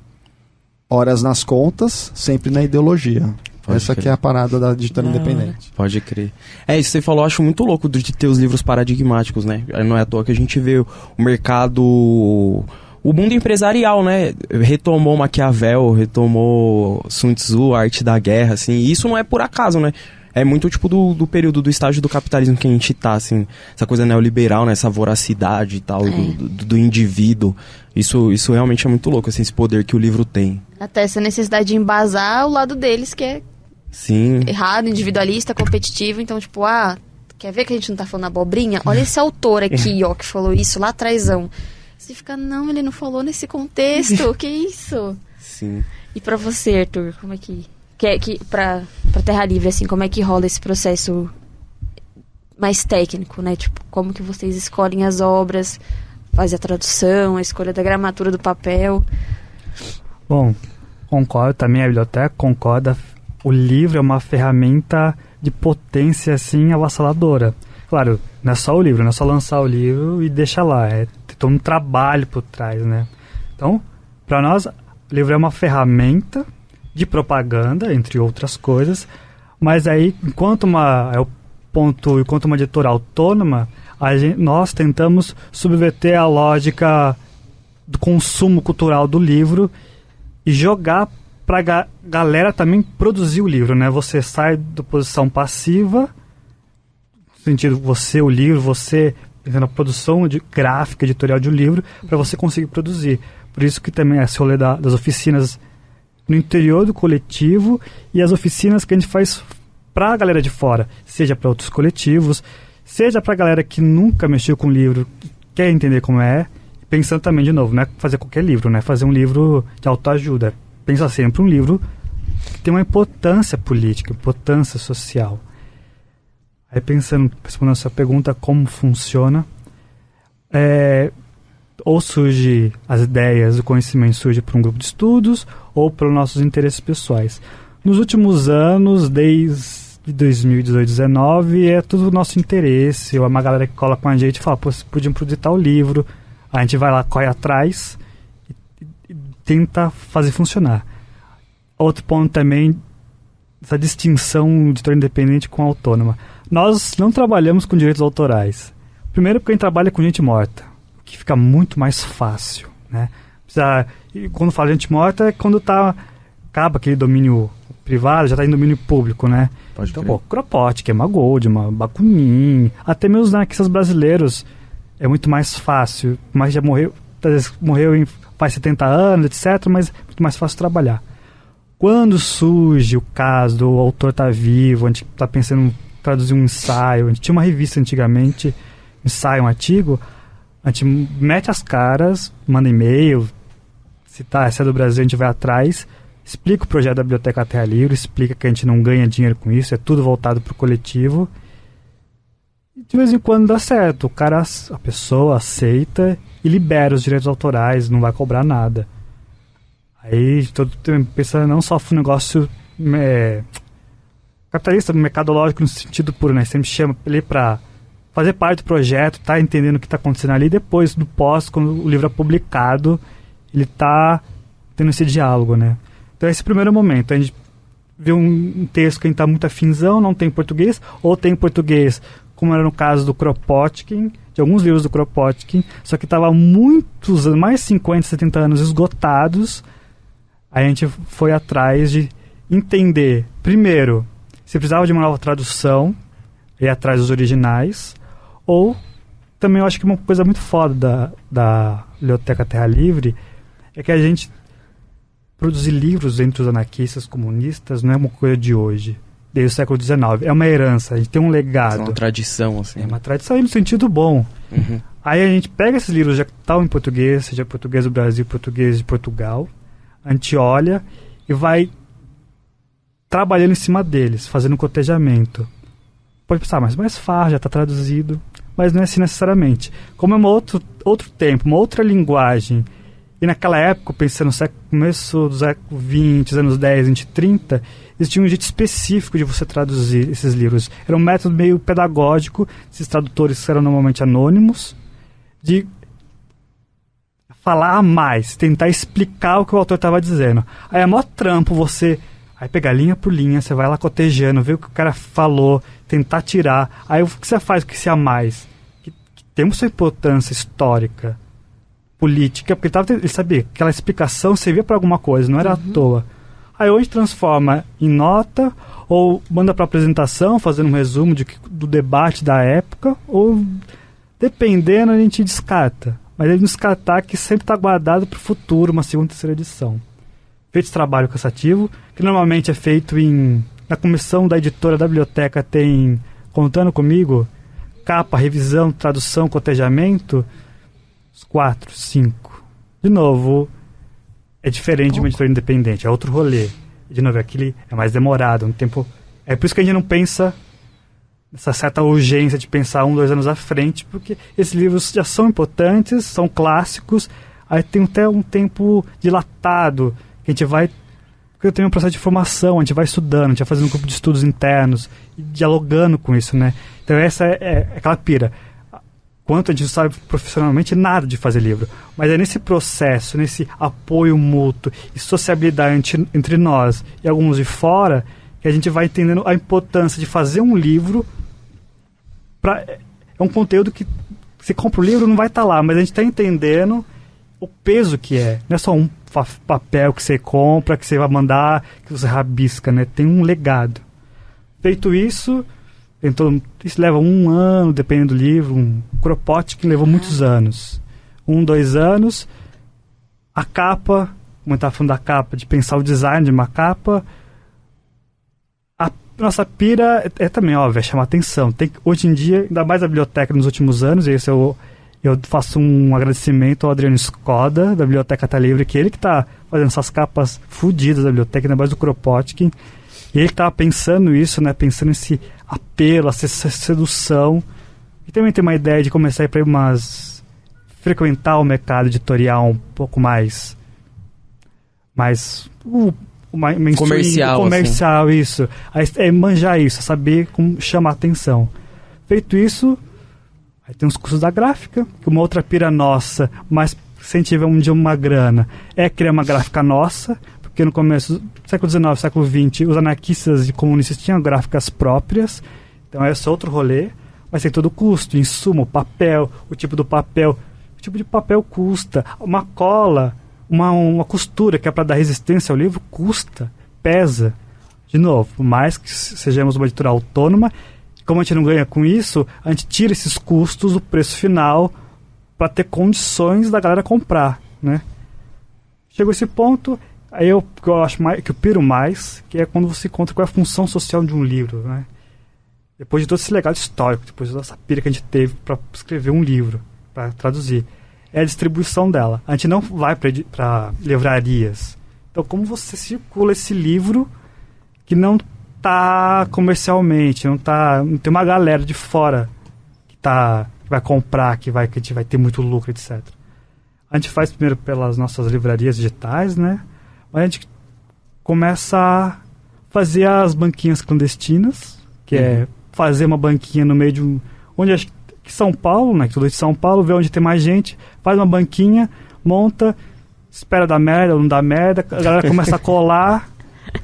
Horas nas contas, sempre na ideologia. Essa que é a parada da editora independente. Pode crer. Isso que você falou, eu acho muito louco de ter os livros paradigmáticos, né? Não é à toa que a gente vê o mercado, o mundo empresarial, né? Retomou Maquiavel, retomou Sun Tzu, a arte da guerra, assim. E isso não é por acaso, né? É muito tipo do período, do estágio do capitalismo que a gente tá, assim. Essa coisa neoliberal, né? Essa voracidade e tal, do indivíduo. Isso realmente é muito louco, assim, esse poder que o livro tem. Até essa necessidade de embasar o lado deles, que é Sim. errado, individualista, competitivo. Então, tipo, quer ver que a gente não tá falando abobrinha? Olha esse autor aqui, ó, que falou isso lá atrásão. Você fica, não, ele não falou nesse contexto, que isso? Sim. E pra você, Arthur, como é que pra Terra Livre, assim, como é que rola esse processo mais técnico, né? Tipo, como que vocês escolhem as obras, fazem a tradução, a escolha da gramatura do papel? Bom, concordo, também a biblioteca concorda. O livro é uma ferramenta de potência, assim, avassaladora. Claro, não é só o livro, não é só lançar o livro e deixar lá. Tem todo um trabalho por trás, né? Então, para nós, o livro é uma ferramenta de propaganda, entre outras coisas, mas aí, enquanto uma editora autônoma, nós tentamos subverter a lógica do consumo cultural do livro e jogar para galera também produzir o livro, né? Você sai da posição passiva, no sentido, o livro, você na produção gráfica, editorial de um livro, para você conseguir produzir. Por isso que também esse rolê das oficinas no interior do coletivo e as oficinas que a gente faz para a galera de fora, seja para outros coletivos, seja para a galera que nunca mexeu com livro, que quer entender como é, pensando também, de novo, não é fazer qualquer livro, né? Fazer um livro de autoajuda. Pensa sempre um livro que tem uma importância política, importância social. Aí respondendo a sua pergunta, como funciona, ou surge as ideias, o conhecimento surge por um grupo de estudos ou pelos nossos interesses pessoais. Nos últimos anos, desde 2018, 2019, é tudo o nosso interesse. Uma galera que cola com a gente e fala, pô, vocês podiam produzir tal livro. A gente vai lá, corre atrás e tenta fazer funcionar. Outro ponto também, essa distinção de editora independente com autônoma. Nós não trabalhamos com direitos autorais. Primeiro porque a gente trabalha com gente morta, que fica muito mais fácil, né? E quando fala gente morta é quando acaba aquele domínio privado, já está em domínio público, né? Então, Kropotkin, Emagold, Bakunin, até mesmo os anarquistas brasileiros é muito mais fácil, mas já morreu, às vezes faz 70 anos, etc., mas é muito mais fácil trabalhar. Quando surge o caso do autor estar vivo, a gente está pensando em traduzir um ensaio, a gente tinha uma revista antigamente, ensaio, um artigo, a gente mete as caras, manda e-mail, se é do Brasil, a gente vai atrás, explica o projeto da Biblioteca Terra Livre, explica que a gente não ganha dinheiro com isso, é tudo voltado para o coletivo. E de vez em quando dá certo, a pessoa aceita e libera os direitos autorais, não vai cobrar nada. Aí todo pensando não só um negócio capitalista, mercadológico no sentido puro, né? Sempre chama ele para fazer parte do projeto, tá entendendo o que está acontecendo ali, depois do pós, quando o livro é publicado, ele tá tendo esse diálogo, né? Então esse primeiro momento, a gente vê um texto que a gente tá muito afinzão, não tem português, ou tem português, como era no caso do Kropotkin, de alguns livros do Kropotkin, só que estava muitos, mais 50, 70 anos esgotados. Aí a gente foi atrás de entender, primeiro, se precisava de uma nova tradução, ir atrás dos originais, ou também eu acho que uma coisa muito foda da Biblioteca Terra Livre é que a gente produzir livros entre os anarquistas comunistas não é uma coisa de hoje, desde o século XIX. É uma herança, a gente tem um legado. É uma tradição, assim. É uma tradição no sentido bom. Uhum. Aí a gente pega esses livros já que estão em português, seja português do Brasil, português de Portugal, a gente olha e vai trabalhando em cima deles, fazendo um cotejamento. Pode pensar, mas mais fácil, já está traduzido. Mas não é assim necessariamente. Como é outro tempo, uma outra linguagem. E naquela época, pensando no começo do século XX, anos 10, 20, 30, existia um jeito específico de você traduzir esses livros. Era um método meio pedagógico, esses tradutores eram normalmente anônimos, de falar mais, tentar explicar o que o autor estava dizendo. Aí é mó trampo você... Aí pegar linha por linha, você vai lá cotejando, ver o que o cara falou, tentar tirar. Aí o que você faz com esse a mais? Que tem sua importância histórica, política, porque ele sabia que aquela explicação servia para alguma coisa, não era à toa. Aí ou a gente transforma em nota, ou manda para apresentação, fazendo um resumo do debate da época, ou dependendo a gente descarta. Mas ele descartar que sempre está guardado para o futuro, uma segunda, terceira edição. Feito esse trabalho cansativo, que normalmente é feito na comissão da editora da biblioteca, tem, contando comigo, capa, revisão, tradução, cotejamento, uns 4, 5. De novo, é diferente de uma editora independente, é outro rolê. De novo, aquele é mais demorado, um tempo... É por isso que a gente não pensa nessa certa urgência de pensar 1, 2 anos à frente, porque esses livros já são importantes, são clássicos, aí tem até um tempo dilatado, que a gente vai... Porque eu tenho um processo de formação, a gente vai estudando, a gente vai fazendo um grupo de estudos internos, e dialogando com isso, né? Então essa é aquela pira. Quanto a gente não sabe profissionalmente nada de fazer livro, mas é nesse processo, nesse apoio mútuo e sociabilidade entre nós e alguns de fora, que a gente vai entendendo a importância de fazer um livro. É um conteúdo que, se compra o livro, não vai estar lá, mas a gente está entendendo o peso que é. Não é só um papel que você compra, que você vai mandar, que você rabisca, né? Tem um legado. Feito isso, isso leva 1 ano, dependendo do livro. Um Kropotkin levou muitos anos. 1, 2 anos. A capa, como eu estava falando da capa, de pensar o design de uma capa. A nossa pira é também, óbvio, é chamar atenção. Hoje em dia, ainda mais a biblioteca nos últimos anos, e esse eu faço um agradecimento ao Adriano Skoda, da Biblioteca Tá Livre, que ele que está fazendo essas capas fodidas da biblioteca, ainda mais do Kropotkin. E ele estava pensando isso, né? Pensando nesse apelo, essa sedução. E também tem uma ideia de começar a ir para frequentar o mercado editorial um pouco mais comercial, assim. Isso. É manjar isso, saber como chamar a atenção. Feito isso, aí tem os cursos da gráfica, que uma outra pira nossa, mas se a gente tiver um dia uma grana, é criar uma gráfica nossa, porque no começo do século XIX, século XX, os anarquistas e comunistas tinham gráficas próprias, então esse é outro rolê, mas tem todo o custo, insumo, papel, o tipo do papel, o tipo de papel custa, uma cola, uma costura que é para dar resistência ao livro, custa, pesa. De novo, por mais que sejamos uma editora autônoma, como a gente não ganha com isso, a gente tira esses custos do preço final para ter condições da galera comprar, né? Chegou esse ponto, aí eu acho que eu piro mais, que é quando você encontra qual é a função social de um livro, né? Depois de todo esse legado histórico, depois dessa pira que a gente teve para escrever um livro, para traduzir, é a distribuição dela. A gente não vai para livrarias. Então, como você circula esse livro que não tá comercialmente, não tem uma galera de fora que vai comprar, que a gente vai ter muito lucro, etc. A gente faz primeiro pelas nossas livrarias digitais, né? Mas a gente começa a fazer as banquinhas clandestinas, que é fazer uma banquinha no meio de onde que São Paulo, né? Tudo de São Paulo, vê onde tem mais gente, faz uma banquinha, monta, espera dar merda ou não dá merda, a galera começa a colar.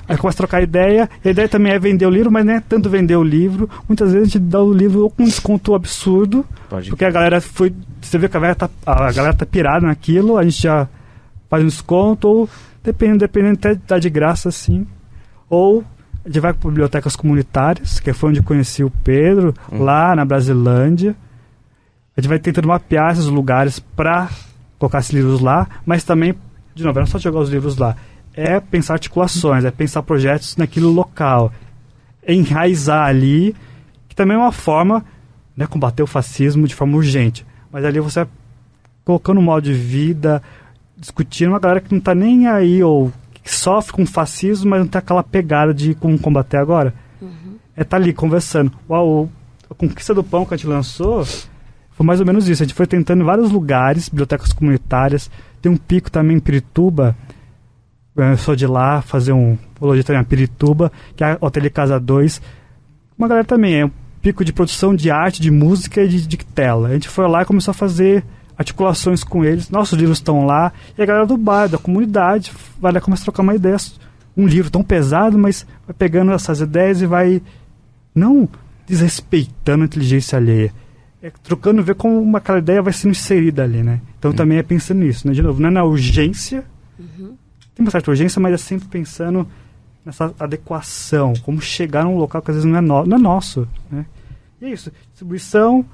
Aí começa a trocar ideia. A ideia também é vender o livro, mas não é tanto vender o livro. Muitas vezes a gente dá o livro com um desconto absurdo. Porque a galera foi... Você vê que a galera tá pirada naquilo, a gente já faz um desconto, ou dependendo até dá de graça, assim. Ou a gente vai para bibliotecas comunitárias, que foi onde eu conheci o Pedro, lá na Brasilândia. A gente vai tentando mapear esses lugares para colocar esses livros lá, mas também, de novo, não é só jogar os livros lá. É pensar articulações, é pensar projetos naquele local, é enraizar ali, que também é uma forma, né, combater o fascismo de forma urgente, mas ali você colocando um modo de vida, discutindo uma galera que não está nem aí, ou que sofre com o fascismo, mas não tem aquela pegada de como combater agora. É estar ali conversando. A Conquista do Pão que a gente lançou foi mais ou menos isso, a gente foi tentando em vários lugares, bibliotecas comunitárias, tem um pico também em Pirituba. Eu sou de lá, fazer um ologia também em Pirituba, que é o Ateliê Casa 2. Uma galera também, é um pico de produção de arte, de música e de tela. A gente foi lá e começou a fazer articulações com eles, nossos livros estão lá, e a galera do bairro, da comunidade, vai lá começar a trocar uma ideia, um livro tão pesado, mas vai pegando essas ideias e vai, não desrespeitando a inteligência alheia, trocando, ver como aquela ideia vai sendo inserida ali, né? Então também é pensando nisso, né? De novo, não é na urgência, tem uma certa urgência, mas é sempre pensando nessa adequação, como chegar num local que às vezes não é nosso, né? E é isso, distribuição,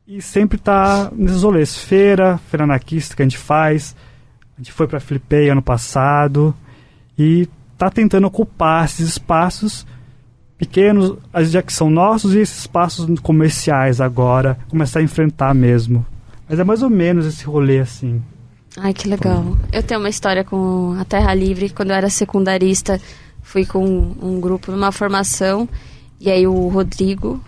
e sempre tá nesses rolês, feira anarquista que a gente faz, a gente foi pra Flipei ano passado, e tá tentando ocupar esses espaços pequenos, já que são nossos, e esses espaços comerciais agora, começar a enfrentar mesmo. Mas é mais ou menos esse rolê assim. Ai, que legal. Eu tenho uma história com a Terra Livre. Quando eu era secundarista, fui com um grupo numa formação, e aí o Rodrigo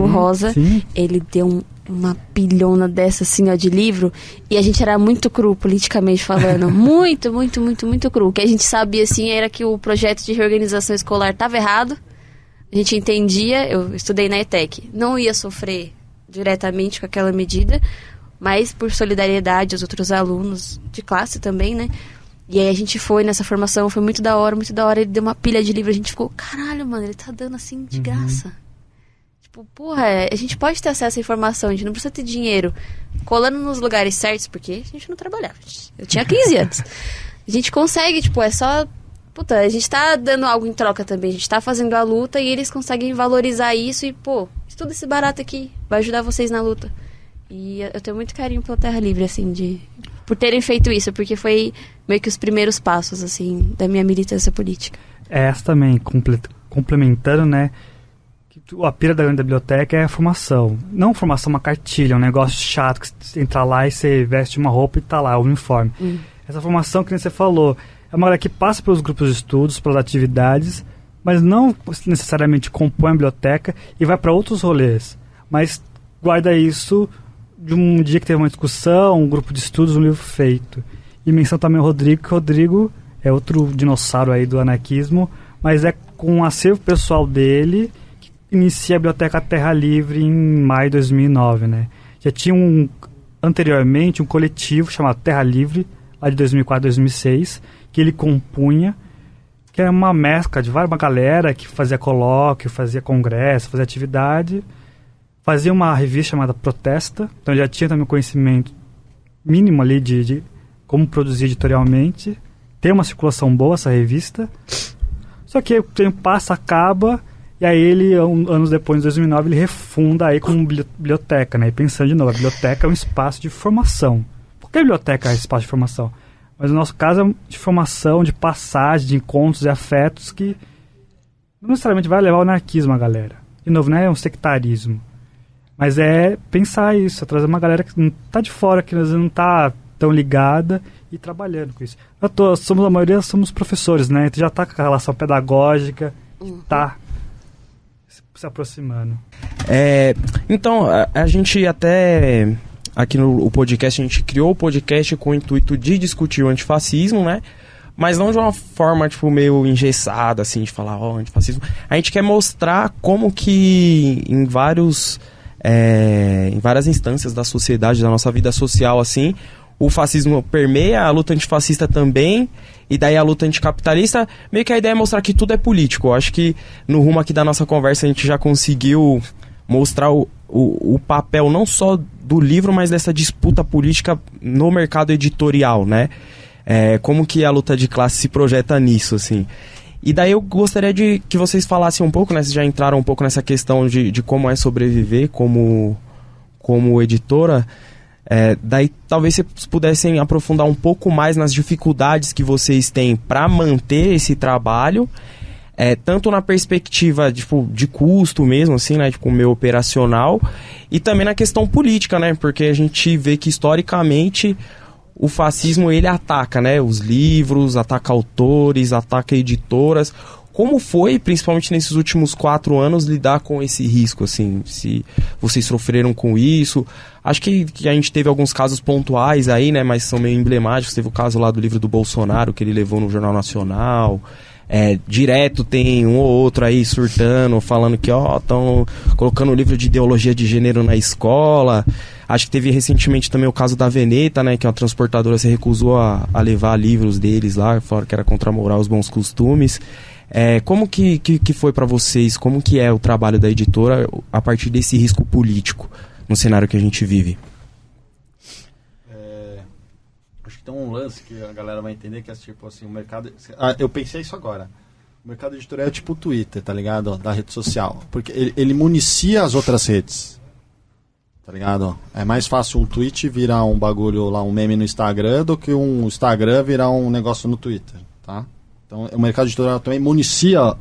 Rosa, sim. Ele deu uma pilhona dessa assim, ó, de livro, e a gente era muito cru, politicamente falando. muito, muito, muito, muito cru. O que a gente sabia, assim, era que o projeto de reorganização escolar estava errado. A gente entendia, eu estudei na ETEC, não ia sofrer diretamente com aquela medida, mas por solidariedade aos outros alunos de classe também, né? E aí a gente foi nessa formação, foi muito da hora, ele deu uma pilha de livro, a gente ficou, caralho, mano, ele tá dando assim de graça. Tipo, porra, a gente pode ter acesso à informação, a gente não precisa ter dinheiro colando nos lugares certos, porque a gente não trabalhava. Eu tinha 15 anos. A gente consegue, tipo, é só... Puta, a gente tá dando algo em troca também, a gente tá fazendo a luta e eles conseguem valorizar isso e, pô, estuda esse barato aqui, vai ajudar vocês na luta. E eu tenho muito carinho pela Terra Livre, assim, por terem feito isso, porque foi meio que os primeiros passos, assim, da minha militância política. Essa também, complementando, né, que a pira da biblioteca é a formação. Não formação, uma cartilha, um negócio chato, que você entra lá e você veste uma roupa e tá lá, o uniforme. Essa formação, que nem você falou, é uma galera que passa pelos grupos de estudos, pelas atividades, mas não necessariamente compõe a biblioteca e vai para outros rolês. Mas guarda isso de um dia que teve uma discussão, um grupo de estudos, um livro feito. E menção também o Rodrigo, que o Rodrigo é outro dinossauro aí do anarquismo, mas é com o acervo pessoal dele que inicia a Biblioteca Terra Livre em maio de 2009, né? Já tinha anteriormente um coletivo chamado Terra Livre, lá de 2004, 2006, que ele compunha, que era uma mescla de uma galera que fazia colóquio, fazia congresso, fazia atividade, fazia uma revista chamada Protesta, então já tinha também conhecimento mínimo ali de como produzir editorialmente, tem uma circulação boa essa revista, só que o tempo passa, acaba, e aí ele, anos depois, em 2009, ele refunda aí como biblioteca, né, e pensando de novo, a biblioteca é um espaço de formação. Por que a biblioteca é espaço de formação? Mas no nosso caso é de formação, de passagem, de encontros e afetos que não necessariamente vai levar ao anarquismo a galera. De novo, não é um sectarismo. Mas é pensar isso, é trazer uma galera que não está de fora, que às vezes não está tão ligada e trabalhando com isso. A maioria somos professores, né? Então já está com a relação pedagógica, está se aproximando. Então, a gente até... Aqui no podcast, a gente criou o podcast com o intuito de discutir o antifascismo, né? Mas não de uma forma, tipo, meio engessada, assim, de falar, antifascismo. A gente quer mostrar como que em várias instâncias da sociedade, da nossa vida social, assim, o fascismo permeia, a luta antifascista também, e daí a luta anticapitalista, meio que a ideia é mostrar que tudo é político. Eu acho que no rumo aqui da nossa conversa a gente já conseguiu mostrar o papel não só do livro, mas dessa disputa política no mercado editorial, né? Como que a luta de classe se projeta nisso, assim. E daí eu gostaria de que vocês falassem um pouco, né? Vocês já entraram um pouco nessa questão de como é sobreviver como editora. Daí talvez vocês pudessem aprofundar um pouco mais nas dificuldades que vocês têm para manter esse trabalho, tanto na perspectiva de custo mesmo, assim, né, tipo, meio operacional, e também na questão política, né, porque a gente vê que historicamente o fascismo, ele ataca, né, os livros, ataca autores, ataca editoras. Como foi, principalmente nesses últimos 4 anos, lidar com esse risco, assim, se vocês sofreram com isso? Acho que a gente teve alguns casos pontuais aí, né, mas são meio emblemáticos. Teve o caso lá do livro do Bolsonaro, que ele levou no Jornal Nacional. Direto tem um ou outro aí surtando, falando que estão colocando livro de ideologia de gênero na escola. Acho que teve recentemente também o caso da Veneta, né, que uma transportadora se recusou a levar livros deles lá, falaram que era contra a moral, os bons costumes. Como que foi para vocês, como que é o trabalho da editora a partir desse risco político no cenário que a gente vive? Acho que tem um lance que a galera vai entender, que é tipo assim, o mercado... eu pensei isso agora. O mercado editorial é tipo o Twitter, tá ligado? Da rede social. Porque ele municia as outras redes. Tá ligado? É mais fácil um tweet virar um bagulho lá, um meme no Instagram, do que um Instagram virar um negócio no Twitter, tá? Então, o mercado editorial também municia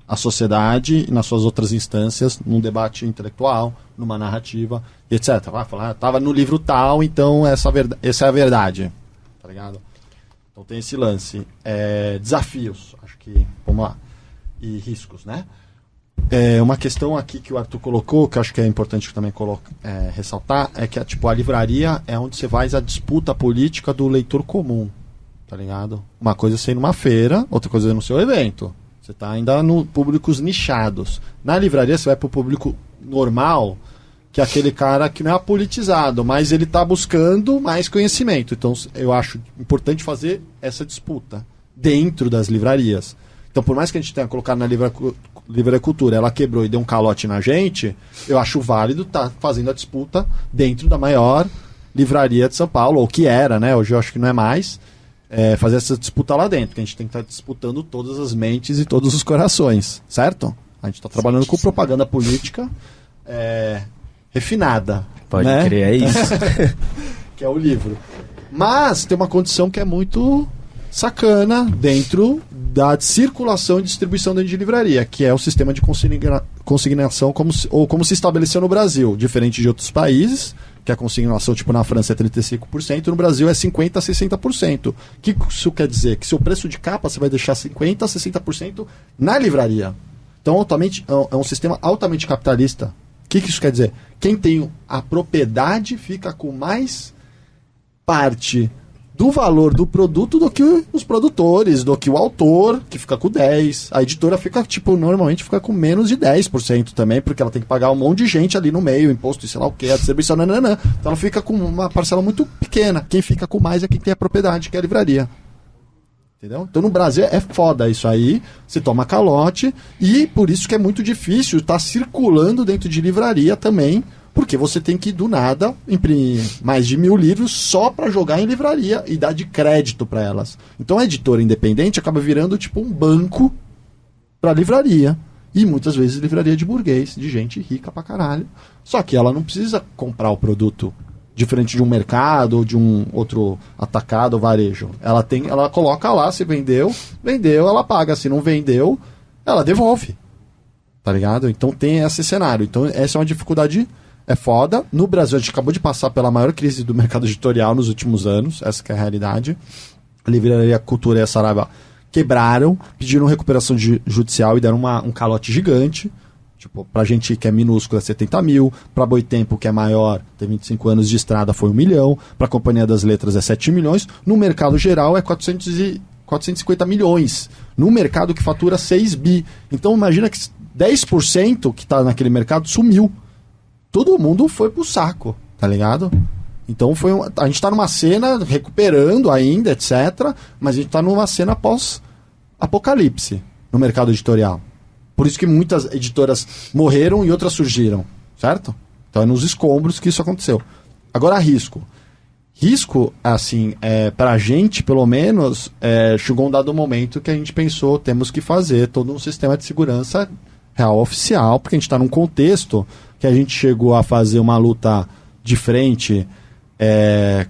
a sociedade nas suas outras instâncias, num debate intelectual, numa narrativa, etc. Vai falar, tava no livro tal, então essa é a verdade. Tá ligado? Então tem esse lance. Desafios, acho que, vamos lá. E riscos, né? Uma questão aqui que o Arthur colocou, que eu acho que é importante também ressaltar, é que a livraria é onde você faz a disputa política do leitor comum. Tá ligado? Uma coisa é ser numa feira, outra coisa é no seu evento. Você tá ainda no públicos nichados. Na livraria você vai pro público normal, que é aquele cara que não é apolitizado, mas ele tá buscando mais conhecimento. Então eu acho importante fazer essa disputa dentro das livrarias. Então por mais que a gente tenha colocado na Livraria Cultura, ela quebrou e deu um calote na gente, eu acho válido estar fazendo a disputa dentro da maior livraria de São Paulo, ou que era, né? Hoje eu acho que não é mais. Fazer essa disputa lá dentro, que a gente tem que estar disputando todas as mentes e todos os corações, certo? A gente está trabalhando com propaganda política refinada. Pode né? crer, é isso. Que é o livro. Mas tem uma condição que é muito sacana dentro da circulação e distribuição dentro de livraria, que é o sistema de consignação como se estabeleceu no Brasil, diferente de outros países, que a consignação, tipo na França é 35%, no Brasil é 50% a 60%. O que isso quer dizer? Que seu preço de capa você vai deixar 50% a 60% na livraria. Então é um sistema altamente capitalista. O que isso quer dizer? Quem tem a propriedade fica com mais parte do valor do produto do que os produtores, do que o autor, que fica com 10%. A editora fica, normalmente fica com menos de 10% também, porque ela tem que pagar um monte de gente ali no meio, imposto e sei lá o que, a distribuição, nananã. Então ela fica com uma parcela muito pequena. Quem fica com mais é quem tem a propriedade, que é a livraria. Entendeu? Então no Brasil é foda isso aí, você toma calote, e por isso que é muito difícil estar circulando dentro de livraria também, porque você tem que, do nada, imprimir mais de 1.000 livros só para jogar em livraria e dar de crédito para elas. Então a editora independente acaba virando tipo um banco para livraria. E muitas vezes livraria de burguês, de gente rica pra caralho. Só que ela não precisa comprar o produto diferente de um mercado ou de um outro atacado ou varejo. Ela coloca lá, se vendeu, ela paga. Se não vendeu, ela devolve. Tá ligado? Então tem esse cenário. Então essa é uma dificuldade. É foda. No Brasil, a gente acabou de passar pela maior crise do mercado editorial nos últimos anos. Essa que é a realidade. A Livraria Cultura e a Saraiva quebraram, pediram recuperação judicial e deram um calote gigante. Tipo, pra gente que é minúscula é 70 mil. Pra Boitempo, que é maior, tem 25 anos de estrada, foi 1 milhão. Pra Companhia das Letras é 7 milhões. No mercado geral é 450 milhões. No mercado que fatura 6 bi. Então imagina que 10% que tá naquele mercado sumiu. Todo mundo foi pro saco, tá ligado? Então a gente tá numa cena recuperando ainda, etc. Mas a gente tá numa cena pós-apocalipse no mercado editorial. Por isso que muitas editoras morreram e outras surgiram, certo? Então é nos escombros que isso aconteceu. Agora, risco. Risco, assim, pra gente, pelo menos, chegou um dado momento que a gente pensou, temos que fazer todo um sistema de segurança real oficial, porque a gente está num contexto que a gente chegou a fazer uma luta de frente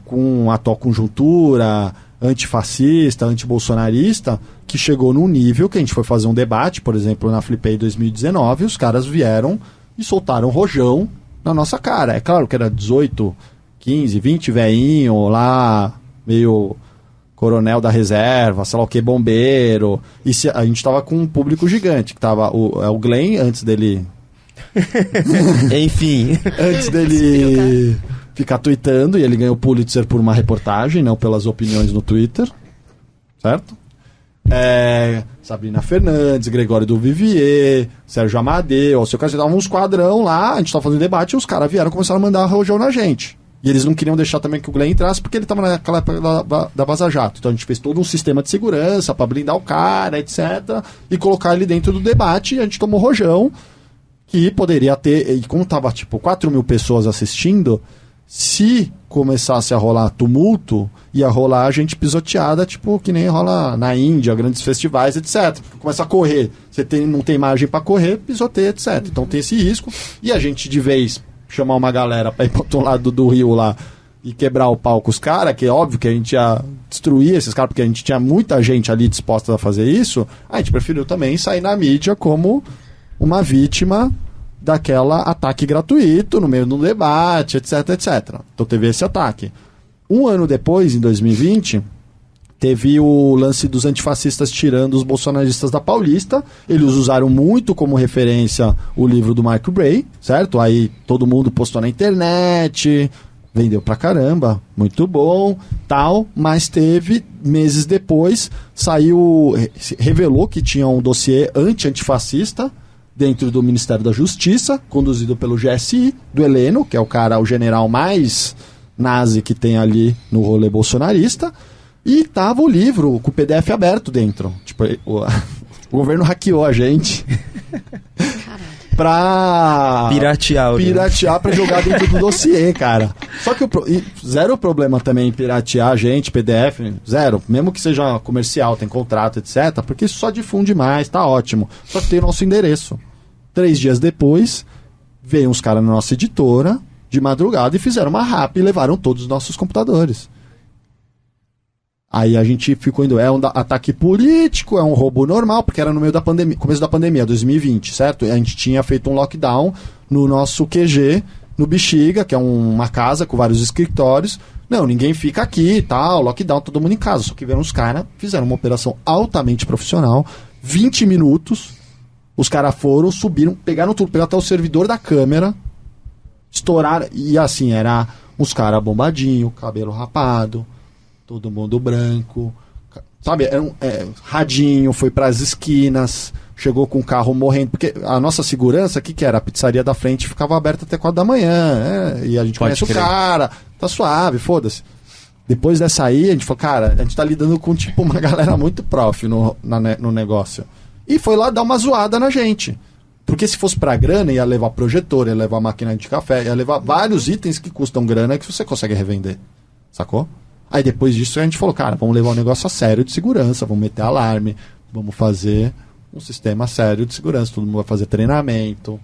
com a atual conjuntura antifascista, antibolsonarista, que chegou num nível que a gente foi fazer um debate, por exemplo, na Flipei 2019, os caras vieram e soltaram rojão na nossa cara. É claro que era 18, 15, 20 veinho lá, meio coronel da reserva, sei lá o que, bombeiro. E a gente tava com um público gigante, que tava o Glenn, antes dele... Enfim. Antes dele ficar tweetando, e ele ganhou o Pulitzer por uma reportagem, não pelas opiniões no Twitter. Certo? Sabrina Fernandes, Gregório do Vivier, Sérgio Amadeu, seu caso, tava um esquadrão lá, a gente tava fazendo debate e os caras vieram e começaram a mandar rojão na gente. E eles não queriam deixar também que o Glenn entrasse porque ele tava naquela época da Vaza Jato. Então a gente fez todo um sistema de segurança pra blindar o cara, etc. E colocar ele dentro do debate e a gente tomou rojão que poderia ter... E como tava, 4 mil pessoas assistindo, se começasse a rolar tumulto, ia rolar a gente pisoteada, que nem rola na Índia, grandes festivais, etc. Começa a correr, não tem margem para correr, pisoteia, etc. Então tem esse risco. E a gente, de vez, chamar uma galera para ir para outro lado do rio lá e quebrar o pau com os caras, que é óbvio que a gente ia destruir esses caras, porque a gente tinha muita gente ali disposta a fazer isso, a gente preferiu também sair na mídia como uma vítima daquela ataque gratuito no meio do debate, etc, etc. Então teve esse ataque. Um ano depois, em 2020, teve o lance dos antifascistas tirando os bolsonaristas da Paulista. Eles usaram muito como referência o livro do Mark Bray, certo? Aí todo mundo postou na internet, vendeu pra caramba, muito bom, tal. Mas teve, meses depois, revelou que tinha um dossiê anti-antifascista dentro do Ministério da Justiça, conduzido pelo GSI, do Heleno, que é o general mais nazi que tem ali no rolê bolsonarista, e tava o livro com o PDF aberto dentro. O governo hackeou a gente pra piratear pra jogar dentro do dossiê, cara. Só que zero problema também em piratear a gente, PDF, zero. Mesmo que seja comercial, tem contrato, etc. Porque isso só difunde mais, tá ótimo. Só que tem o nosso endereço. 3 dias depois, veio uns caras na nossa editora, de madrugada, e fizeram uma rap e levaram todos os nossos computadores. Aí a gente ficou indo, é um ataque político, é um roubo normal, porque era no meio da pandemia, começo da pandemia, 2020, certo? E a gente tinha feito um lockdown no nosso QG, no Bexiga, que é uma casa com vários escritórios. Não, ninguém fica aqui e tal, lockdown, todo mundo em casa. Só que vieram os caras, fizeram uma operação altamente profissional, 20 minutos, os caras foram, subiram, pegaram até o servidor da câmera, estouraram, e assim, era uns caras bombadinho, cabelo rapado, todo mundo branco, sabe, radinho, foi pras esquinas, chegou com o carro morrendo, porque a nossa segurança, o que era? A pizzaria da frente ficava aberta até 4 da manhã, e a gente conhece o cara, tá suave, foda-se. Depois dessa aí, a gente falou, cara, a gente tá lidando com uma galera muito prof no negócio. E foi lá dar uma zoada na gente. Porque se fosse pra grana, ia levar projetor, ia levar máquina de café, ia levar vários itens que custam grana que você consegue revender. Sacou? Aí depois disso a gente falou, cara, vamos levar um negócio a sério de segurança, vamos meter alarme, vamos fazer um sistema sério de segurança, todo mundo vai fazer treinamento.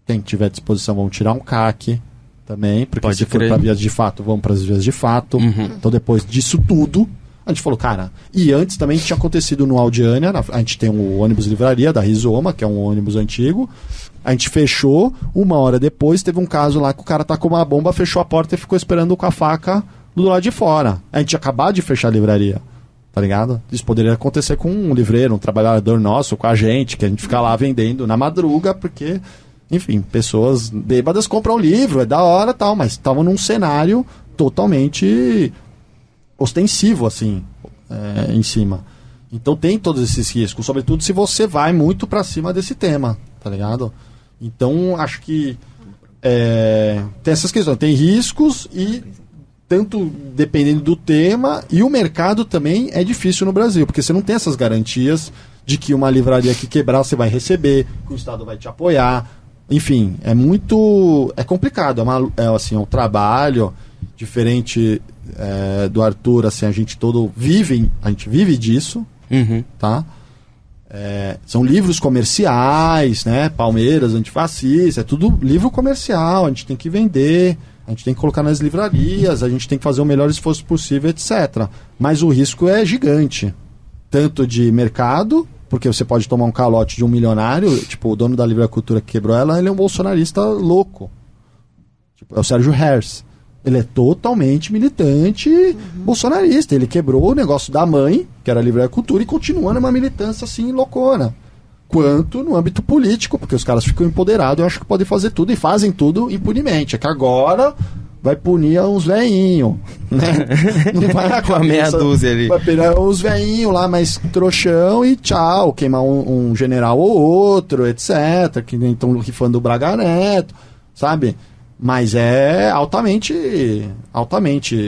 Quem tiver disposição, vamos tirar um CAC também, porque se for pra vias de fato, vamos pras vias de fato. Então depois disso tudo, a gente falou, cara, e antes também tinha acontecido no Audiânia, a gente tem um ônibus livraria da Rizoma, que é um ônibus antigo, a gente fechou, 1 hora depois teve um caso lá que o cara tacou uma bomba, fechou a porta e ficou esperando com a faca do lado de fora. A gente tinha acabado de fechar a livraria, tá ligado? Isso poderia acontecer com um livreiro, um trabalhador nosso, com a gente, que a gente fica lá vendendo na madruga, porque, enfim, pessoas bêbadas compram livro, é da hora e tal, mas estavam num cenário totalmente ostensivo, assim, em cima. Então tem todos esses riscos, sobretudo se você vai muito pra cima desse tema, tá ligado? Então, acho que tem essas questões, tem riscos e tanto dependendo do tema, e o mercado também é difícil no Brasil, porque você não tem essas garantias de que uma livraria que quebrar você vai receber, que o Estado vai te apoiar, enfim, é complicado, assim, um trabalho diferente do Arthur, assim, a gente vive disso, tá? São livros comerciais, né? Palmeiras, Antifascista, é tudo livro comercial, a gente tem que vender, a gente tem que colocar nas livrarias, a gente tem que fazer o melhor esforço possível, etc. Mas o risco é gigante, tanto de mercado, porque você pode tomar um calote de um milionário, tipo, o dono da Livre Cultura que quebrou ela, ele é um bolsonarista louco, tipo, é o Sérgio Herz. Ele é totalmente militante bolsonarista. Ele quebrou o negócio da mãe, que era a Livre Cultura, e continua numa militância assim, loucona. Quanto no âmbito político, porque os caras ficam empoderados e acham que podem fazer tudo e fazem tudo impunemente. É que agora vai punir uns velhinhos, né? Não vai Com a meia dúzia ali. Vai pegar uns velhinhos lá, mais trouxão e tchau, queimar um general ou outro, etc. Que nem estão rifando o Braga Neto, sabe? Mas é altamente,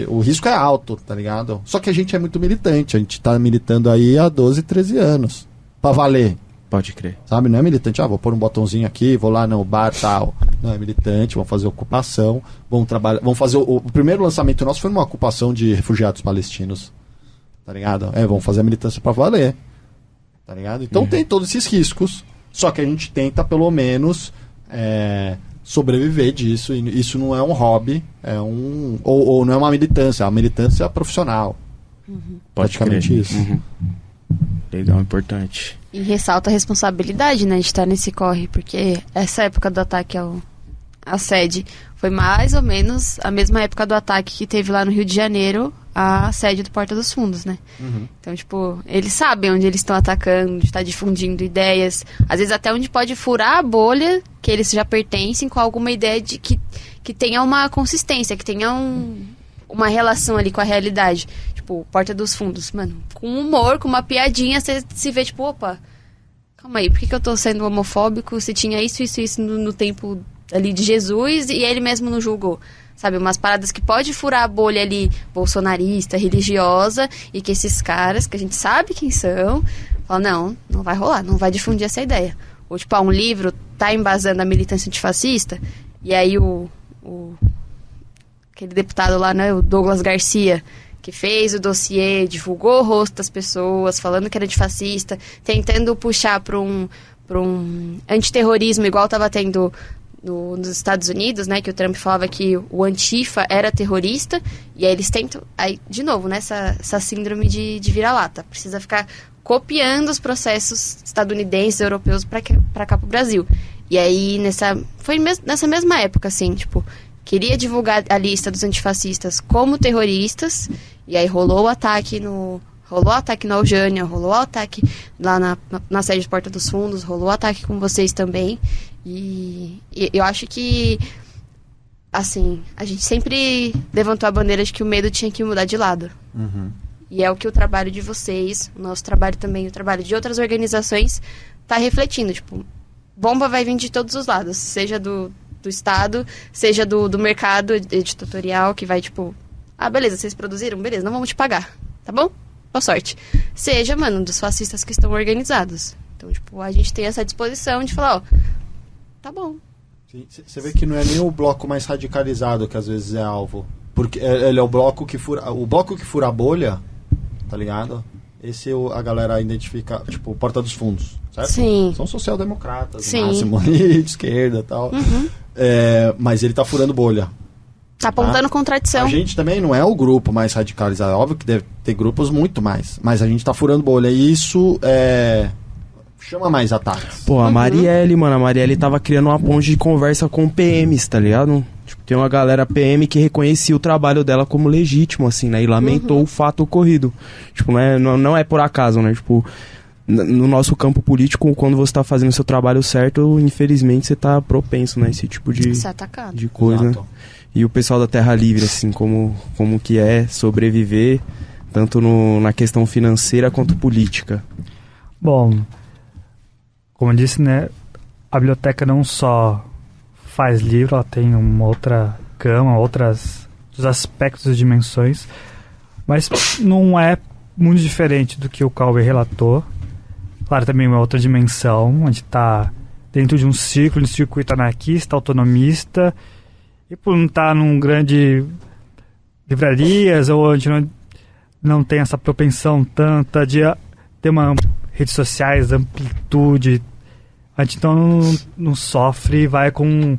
o risco é alto, tá ligado? Só que a gente é muito militante, a gente tá militando aí há 12, 13 anos, pra valer. Pode crer. Sabe, não é militante, vou pôr um botãozinho aqui, vou lá no bar tal. Não, é militante, vamos fazer ocupação, vamos trabalhar, vamos fazer o primeiro lançamento nosso foi numa ocupação de refugiados palestinos, tá ligado? Vamos fazer a militância pra valer, tá ligado? Então tem todos esses riscos, só que a gente tenta pelo menos sobreviver disso, e isso não é um hobby, ou não é uma militância, é uma militância profissional. Praticamente isso. Legal, importante. E ressalta a responsabilidade, né, de estar nesse corre, porque essa época do ataque à sede foi mais ou menos a mesma época do ataque que teve lá no Rio de Janeiro a sede do Porta dos Fundos, né? Então, tipo, eles sabem onde eles estão atacando, onde está difundindo ideias, às vezes até onde pode furar a bolha que eles já pertencem com alguma ideia de que tenha uma consistência, que tenha uma relação ali com a realidade. Tipo, Porta dos Fundos, mano, com humor, com uma piadinha, você se vê, tipo, opa, calma aí, por que eu tô sendo homofóbico se tinha isso no tempo ali de Jesus e ele mesmo não julgou? Sabe, umas paradas que pode furar a bolha ali bolsonarista, religiosa, e que esses caras, que a gente sabe quem são, falam, não vai rolar, não vai difundir essa ideia. Ou, tipo, um livro tá embasando a militância antifascista, e aí aquele deputado lá, né, o Douglas Garcia, que fez o dossiê, divulgou o rosto das pessoas, falando que era antifascista, tentando puxar para um antiterrorismo, igual estava tendo nos Estados Unidos, né, que o Trump falava que o Antifa era terrorista, e aí eles tentam, aí, de novo, né, essa síndrome de vira-lata, precisa ficar copiando os processos estadunidenses, europeus para cá pro Brasil. E aí, foi nessa mesma época, assim, tipo, queria divulgar a lista dos antifascistas como terroristas, e aí rolou o ataque na Aljânia, rolou o ataque lá na sede de Porta dos Fundos, rolou o ataque com vocês também, e eu acho que, assim, a gente sempre levantou a bandeira de que o medo tinha que mudar de lado. E é o que o trabalho de vocês, o nosso trabalho também, o trabalho de outras organizações, tá refletindo, tipo, bomba vai vir de todos os lados, seja do Estado, seja do mercado editorial, que vai, tipo, beleza, vocês produziram, beleza, não vamos te pagar, tá bom? Boa sorte. Seja, mano, dos fascistas que estão organizados. Então, tipo, a gente tem essa disposição de falar, tá bom. Você vê que não é nem o bloco mais radicalizado que às vezes é alvo. Porque ele é o bloco que fura a bolha, tá ligado? Esse a galera identifica, tipo, Porta dos Fundos, certo? Sim. São social-democratas, Sim. máximo de esquerda e tal. Mas ele tá furando bolha. Tá apontando contradição. A gente também não é o grupo mais radicalizado. É óbvio que deve ter grupos muito mais. Mas a gente tá furando bolha. E isso chama mais ataques. Pô, a Marielle tava criando uma ponte de conversa com PMs, tá ligado? Tipo, tem uma galera PM que reconhecia o trabalho dela como legítimo, assim, né? E lamentou o fato ocorrido. Tipo, não é por acaso, né? Tipo, no nosso campo político, quando você tá fazendo o seu trabalho certo, infelizmente você tá propenso, né? Esse tipo de coisa. Exato. E o pessoal da Terra Livre, assim, como que é sobreviver, tanto na questão financeira quanto política. Bom, como eu disse, né, a biblioteca não só faz livro, ela tem uma outra gama, outros aspectos e dimensões, mas não é muito diferente do que o Cauê relatou. Claro, também uma outra dimensão, onde está dentro de um circuito anarquista, autonomista, e por não estar num grande livrarias, ou onde não tem essa propensão tanta de ter uma redes sociais, amplitude, a gente então não sofre e vai com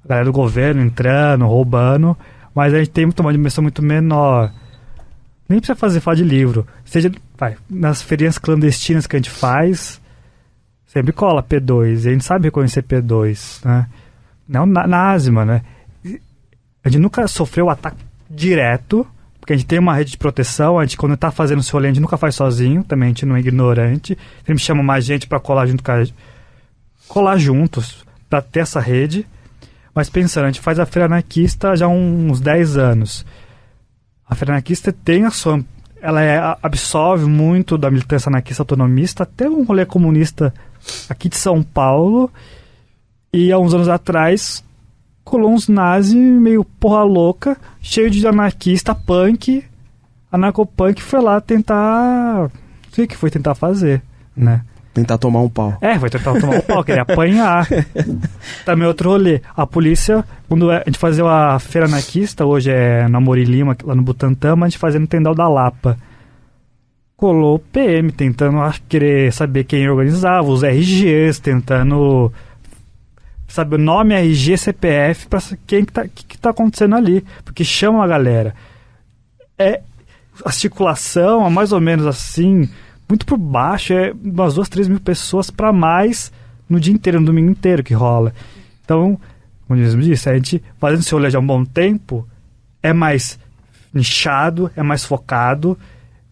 a galera do governo entrando, roubando, mas a gente tem uma dimensão muito menor. Nem precisa falar de livro, seja nas feirinhas clandestinas que a gente faz, sempre cola P2, e a gente sabe reconhecer P2, né? Não na ASMA, né? A gente nunca sofreu ataque direto, porque a gente tem uma rede de proteção, a gente, quando está fazendo o seu rolê, a gente nunca faz sozinho, também a gente não é ignorante, sempre chama mais gente para colar juntos para ter essa rede, Mas pensando, a gente faz a Feira Anarquista já há uns 10 anos. A Feira Anarquista tem a sua... Ela absorve muito da militância anarquista autonomista, até um rolê comunista aqui de São Paulo. E há uns anos atrás, colou uns nazis meio porra louca, cheio de anarquista punk. Anarcopunk foi lá tentar... O que foi tentar fazer, né? Tentar tomar um pau. Foi tentar tomar um pau, queria apanhar. Também outro rolê. A polícia, quando a gente fazia a Feira Anarquista, hoje é na Mori Lima, lá no Butantã, mas a gente fazia no Tendal da Lapa. Colou o PM, tentando querer saber quem organizava, os RGs, tentando saber o nome, RG, CPF, pra quem que tá acontecendo ali. Porque chama a galera. A circulação é mais ou menos assim... muito por baixo, umas 2-3 mil pessoas para mais no dia inteiro, no domingo inteiro que rola. Então, como eu mesmo disse, a gente fazendo esse rolê já há um bom tempo, é mais nichado, é mais focado,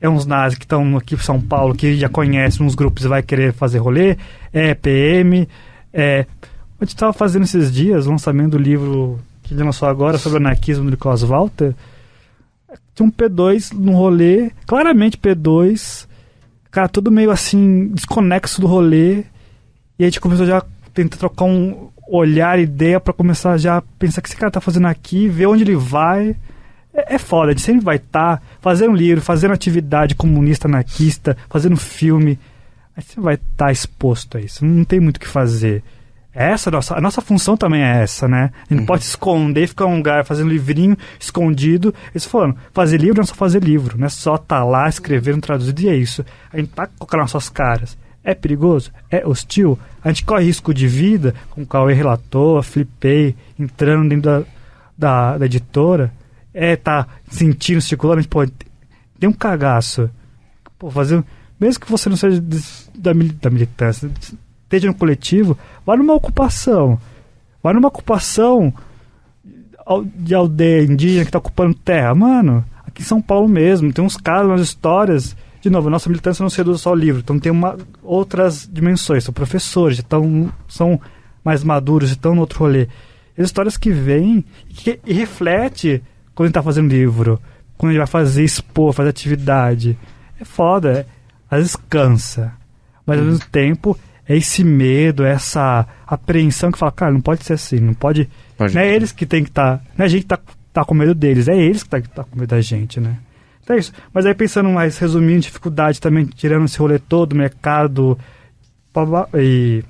é uns nazis que estão aqui em São Paulo, que já conhecem uns grupos e vai querer fazer rolê, PM, a gente estava fazendo esses dias o lançamento do livro que ele lançou agora sobre o anarquismo do Nicolas Walter. Tinha um P2 no rolê, claramente P2, cara, tudo meio assim, desconexo do rolê. E a gente começou já a tentar trocar um olhar, ideia, pra começar já a pensar o que esse cara tá fazendo aqui, ver onde ele vai. É foda, a gente sempre vai estar fazendo livro, fazendo atividade comunista, anarquista, fazendo filme. A gente vai estar exposto a isso, não tem muito o que fazer. A nossa função também é essa, né? A gente pode se esconder, ficar em um lugar fazendo livrinho, escondido. Eles falando, fazer livro não é só fazer livro, não é só estar lá, escrevendo, traduzindo, e é isso. A gente tá colocando nas suas caras. É perigoso? É hostil? A gente corre risco de vida, como o Cauê relatou, a Flipei, entrando dentro da editora. Tá sentindo, circulando, a gente pode... Tem um cagaço. Pô, fazer... Mesmo que você não seja da militância... esteja no coletivo, vai numa ocupação de aldeia indígena que está ocupando terra. Mano, aqui em São Paulo mesmo, tem uns casos, umas histórias. De novo, a nossa militância não se reduz só ao livro, então tem outras dimensões. São professores, são mais maduros, estão no outro rolê. As histórias que vêm e reflete quando a gente está fazendo livro, quando a gente vai fazer expor, fazer atividade. É foda, às vezes cansa, mas ao mesmo tempo... É esse medo, essa apreensão que fala, cara, não pode ser assim, não pode... Não é eles que tem que estar... Não é a gente que tá com medo deles, é eles que tá com medo da gente, né? Então é isso. Mas aí pensando mais, resumindo, dificuldade também, tirando esse rolê todo, mercado e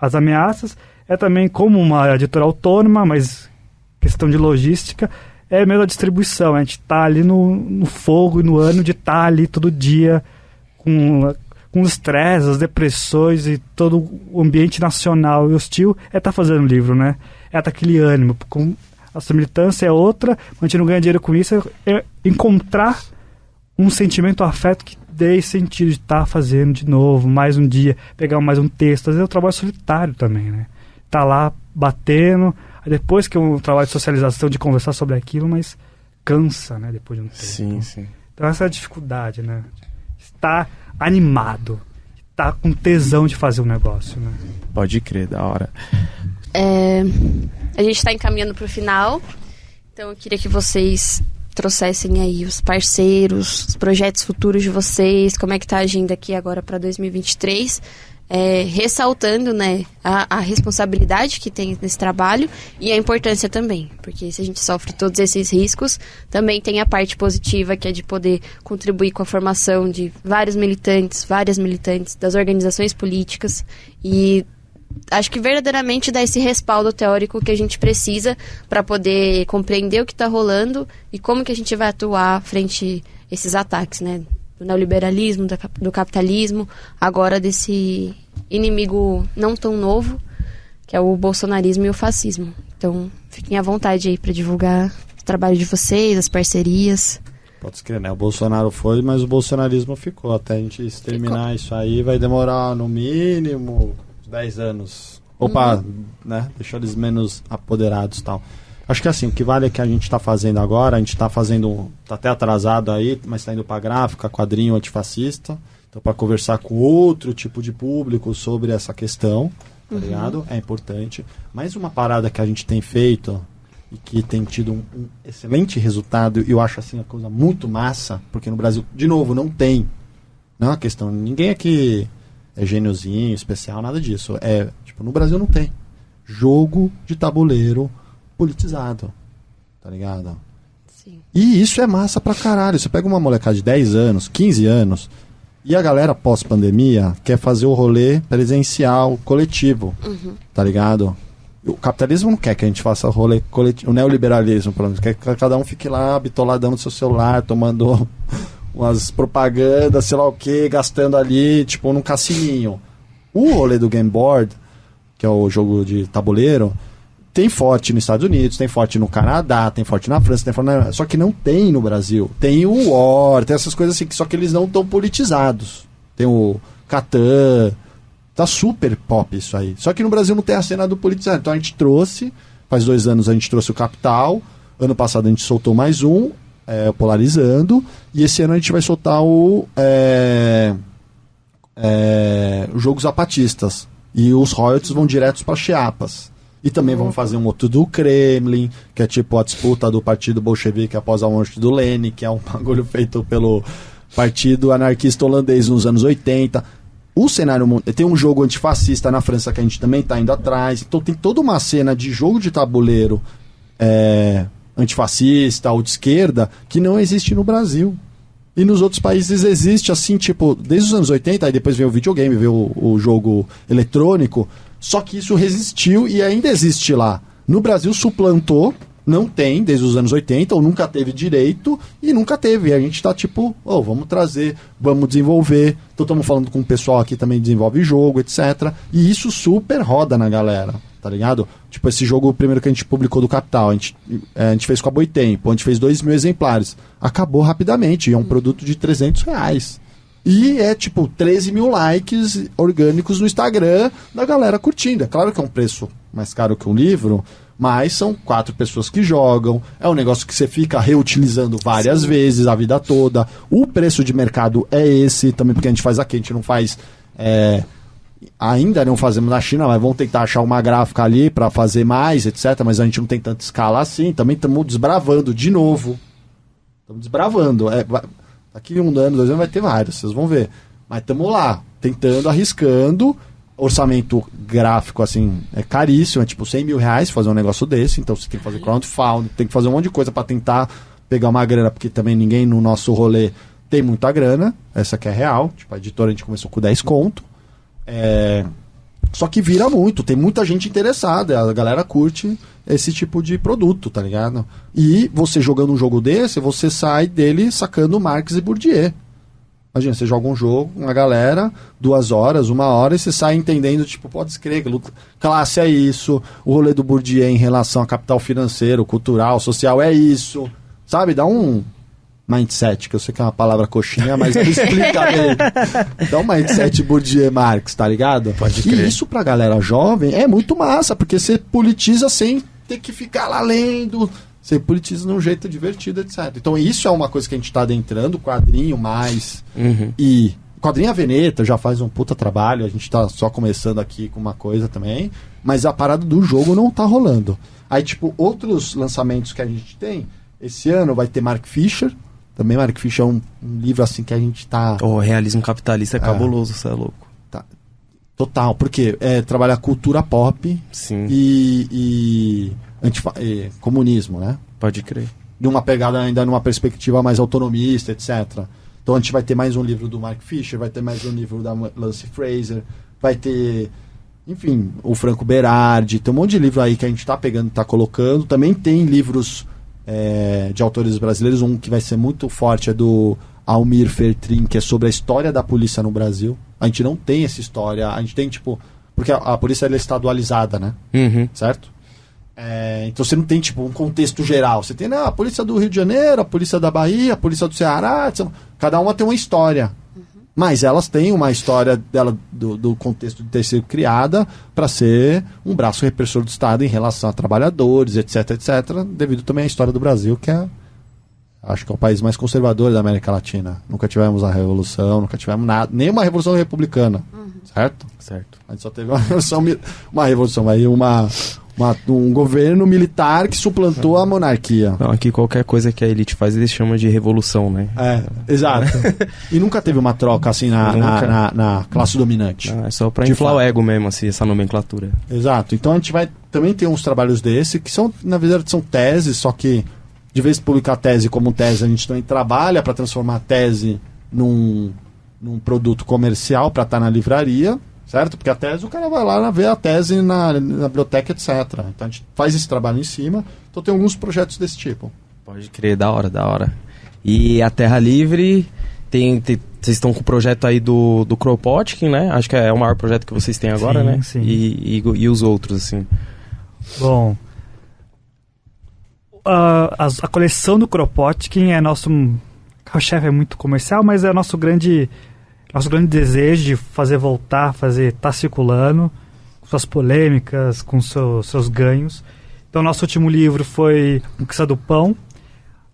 as ameaças, é também como uma editora autônoma, mas questão de logística, é mesmo a distribuição. A gente tá ali no fogo e no ano de estar ali todo dia com o estresse, as depressões e todo o ambiente nacional e hostil, tá fazendo livro, né? Tá aquele ânimo. A sua militância é outra, a gente não ganha dinheiro com isso, é encontrar um sentimento, um afeto que dê sentido de estar fazendo de novo, mais um dia, pegar mais um texto. Às vezes é um trabalho solitário também, né? Tá lá batendo, aí depois que é um trabalho de socialização, de conversar sobre aquilo, mas cansa, né? Depois de um tempo. Sim, sim. Então essa é a dificuldade, né? Estar animado, tá com tesão de fazer um negócio, né? Pode crer, da hora. A gente está encaminhando para o final, então eu queria que vocês trouxessem aí os parceiros, os projetos futuros de vocês, como é que tá a agenda aqui agora para 2023, ressaltando, né, a responsabilidade que tem nesse trabalho e a importância também, porque se a gente sofre todos esses riscos, também tem a parte positiva, que é de poder contribuir com a formação de várias militantes das organizações políticas, e acho que verdadeiramente dá esse respaldo teórico que a gente precisa para poder compreender o que está rolando e como que a gente vai atuar frente a esses ataques, né? Do neoliberalismo, do capitalismo, agora desse inimigo não tão novo, que é o bolsonarismo e o fascismo. Então, fiquem à vontade aí para divulgar o trabalho de vocês, as parcerias. Pode escrever, né? O Bolsonaro foi, mas o bolsonarismo ficou. Até a gente terminar isso aí, vai demorar no mínimo 10 anos. Opa, né? Deixar eles menos apoderados e tal. Acho que assim, o que vale é que a gente está fazendo agora, a gente está fazendo, está até atrasado aí, mas está indo para gráfica, quadrinho antifascista, então para conversar com outro tipo de público sobre essa questão, tá ligado? É importante. Mas uma parada que a gente tem feito e que tem tido um excelente resultado, e eu acho assim uma coisa muito massa, porque no Brasil, de novo, não tem. Não é uma questão, ninguém aqui é gêniozinho, especial, nada disso. No Brasil não tem. Jogo de tabuleiro politizado, tá ligado? Sim. E isso é massa pra caralho. Você pega uma molecada de 10 anos, 15 anos, e a galera pós-pandemia quer fazer o rolê presencial, coletivo, tá ligado? O capitalismo não quer que a gente faça rolê coletivo, o neoliberalismo, pelo menos, quer que cada um fique lá bitoladão no seu celular, tomando umas propagandas, sei lá o que, gastando ali, tipo, num cassininho. O rolê do Game Board, que é o jogo de tabuleiro, tem forte nos Estados Unidos, tem forte no Canadá, tem forte na França, tem forte só que não tem no Brasil. Tem o War, tem essas coisas assim, só que eles não estão politizados. Tem o Catan, tá super pop isso aí. Só que no Brasil não tem a cena do politizado. Então a gente trouxe, faz 2 anos a gente trouxe o Capital, ano passado a gente soltou mais um, Polarizando, e esse ano a gente vai soltar os Jogos Zapatistas. E os royalties vão diretos para Chiapas. E também vamos fazer um outro do Kremlin, que é tipo a disputa do partido bolchevique após a morte do Lenin, que é um bagulho feito pelo partido anarquista holandês nos anos 80. O cenário... Tem um jogo antifascista na França que a gente também está indo atrás. Então tem toda uma cena de jogo de tabuleiro antifascista ou de esquerda que não existe no Brasil. E nos outros países existe, assim, tipo, desde os anos 80, aí depois veio o videogame, veio o jogo eletrônico, só que isso resistiu e ainda existe lá. No Brasil suplantou, não tem desde os anos 80, ou nunca teve direito, e nunca teve. E a gente tá tipo, vamos trazer, vamos desenvolver. Então estamos falando com o pessoal aqui também que desenvolve jogo, etc. E isso super roda na galera, tá ligado? Tipo, esse jogo, o primeiro que a gente publicou do Capital, a gente fez com a Boitempo, a gente fez 2.000 exemplares. Acabou rapidamente, e é um produto de R$300. E é tipo 13 mil likes orgânicos no Instagram da galera curtindo. É claro que é um preço mais caro que um livro, mas são 4 pessoas que jogam. É um negócio que você fica reutilizando várias vezes a vida toda. O preço de mercado é esse, também porque a gente faz aqui, a gente não faz... ainda não fazemos na China, mas vamos tentar achar uma gráfica ali para fazer mais, etc. Mas a gente não tem tanta escala assim. Também estamos desbravando de novo. Estamos desbravando. Daqui 1 ano, 2 anos vai ter vários, vocês vão ver. Mas estamos lá, tentando, arriscando. Orçamento gráfico, assim, é caríssimo, é tipo R$100 mil fazer um negócio desse. Então você tem que fazer crowdfunding, tem que fazer um monte de coisa para tentar pegar uma grana, porque também ninguém no nosso rolê tem muita grana. Essa que é real. Tipo, a editora a gente começou com 10 conto. Só que vira muito, tem muita gente interessada, a galera curte esse tipo de produto, tá ligado? E você jogando um jogo desse, você sai dele sacando Marx e Bourdieu. Imagina, você joga um jogo, uma galera, 2 horas, 1 hora, e você sai entendendo, tipo, pode escrever, classe é isso, o rolê do Bourdieu em relação a capital financeiro, cultural, social é isso, sabe? Dá um mindset, que eu sei que é uma palavra coxinha, mas ele explica bem. Dá um mindset Bourdieu Marx, tá ligado? Pode crer. E isso pra galera jovem é muito massa, porque você politiza sem ter que ficar lá lendo, você politiza de um jeito divertido, etc. Então isso é uma coisa que a gente tá adentrando, quadrinho mais, e quadrinho a Veneta já faz um puta trabalho, a gente tá só começando aqui com uma coisa também, mas a parada do jogo não tá rolando. Aí, tipo, outros lançamentos que a gente tem, esse ano vai ter Mark Fisher. Também Mark Fisher é um livro assim que a gente tá... O realismo capitalista é cabuloso, você é louco. Tá. Total, porque trabalha cultura pop. Sim. E comunismo, né? Pode crer. De uma pegada ainda numa perspectiva mais autonomista, etc. Então a gente vai ter mais um livro do Mark Fisher, vai ter mais um livro da Lance Fraser, vai ter, enfim, o Franco Berardi, tem um monte de livro aí que a gente tá pegando, tá colocando. Também tem livros... de autores brasileiros, um que vai ser muito forte é do Almir Fertrin, que é sobre a história da polícia no Brasil. A gente não tem essa história, a gente tem tipo, porque a polícia ela é estadualizada, né? Certo? Então você não tem tipo um contexto geral, você tem a polícia do Rio de Janeiro, a polícia da Bahia, a polícia do Ceará, cada uma tem uma história. Mas elas têm uma história dela, do contexto de ter sido criada para ser um braço repressor do Estado em relação a trabalhadores, etc, etc, devido também à história do Brasil, que é Acho que é o país mais conservador da América Latina. Nunca tivemos a revolução, nunca tivemos nada, nem uma revolução republicana, certo? Certo. A gente só teve um governo militar que suplantou a monarquia. Não, aqui qualquer coisa que a elite faz, eles chamam de revolução, né? Exato. E nunca teve uma troca assim na classe dominante. Não, é só pra inflar o ego mesmo, assim, essa nomenclatura. Exato. Então a gente vai também ter uns trabalhos desse, que são, na verdade, são teses, só que de vez de publicar tese como tese, a gente também trabalha para transformar a tese num produto comercial para estar na livraria, certo? Porque a tese, o cara vai lá ver a tese na biblioteca, etc. Então a gente faz esse trabalho em cima. Então tem alguns projetos desse tipo. Pode crer, da hora. E a Terra Livre, vocês estão com o projeto aí do Kropotkin, né? Acho que é o maior projeto que vocês têm agora, sim, né? Sim. E os outros, assim? Bom, a coleção do Kropotkin é nosso carro-chefe, é muito comercial, mas é nosso grande desejo de fazer voltar, tá circulando, com suas polêmicas, com seus ganhos. Então, nosso último livro foi Conquista do Pão.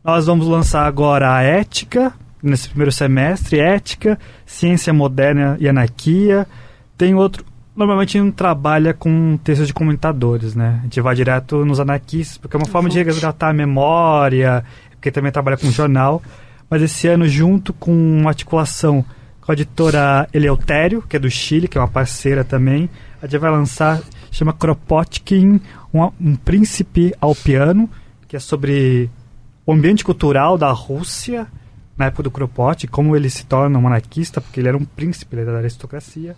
Nós vamos lançar agora a Ética, nesse primeiro semestre, Ética, Ciência Moderna e Anarquia. Tem outro... Normalmente a gente não trabalha com textos de comentadores, né? A gente vai direto nos anarquistas, porque é uma forma de resgatar a memória, porque também trabalha com jornal. Mas esse ano, junto com uma articulação com a editora Eleutério, que é do Chile, que é uma parceira também, a gente vai lançar, chama Kropotkin, um príncipe ao piano, que é sobre o ambiente cultural da Rússia, na época do Kropotkin, como ele se torna um anarquista, porque ele era um príncipe, ele era da aristocracia.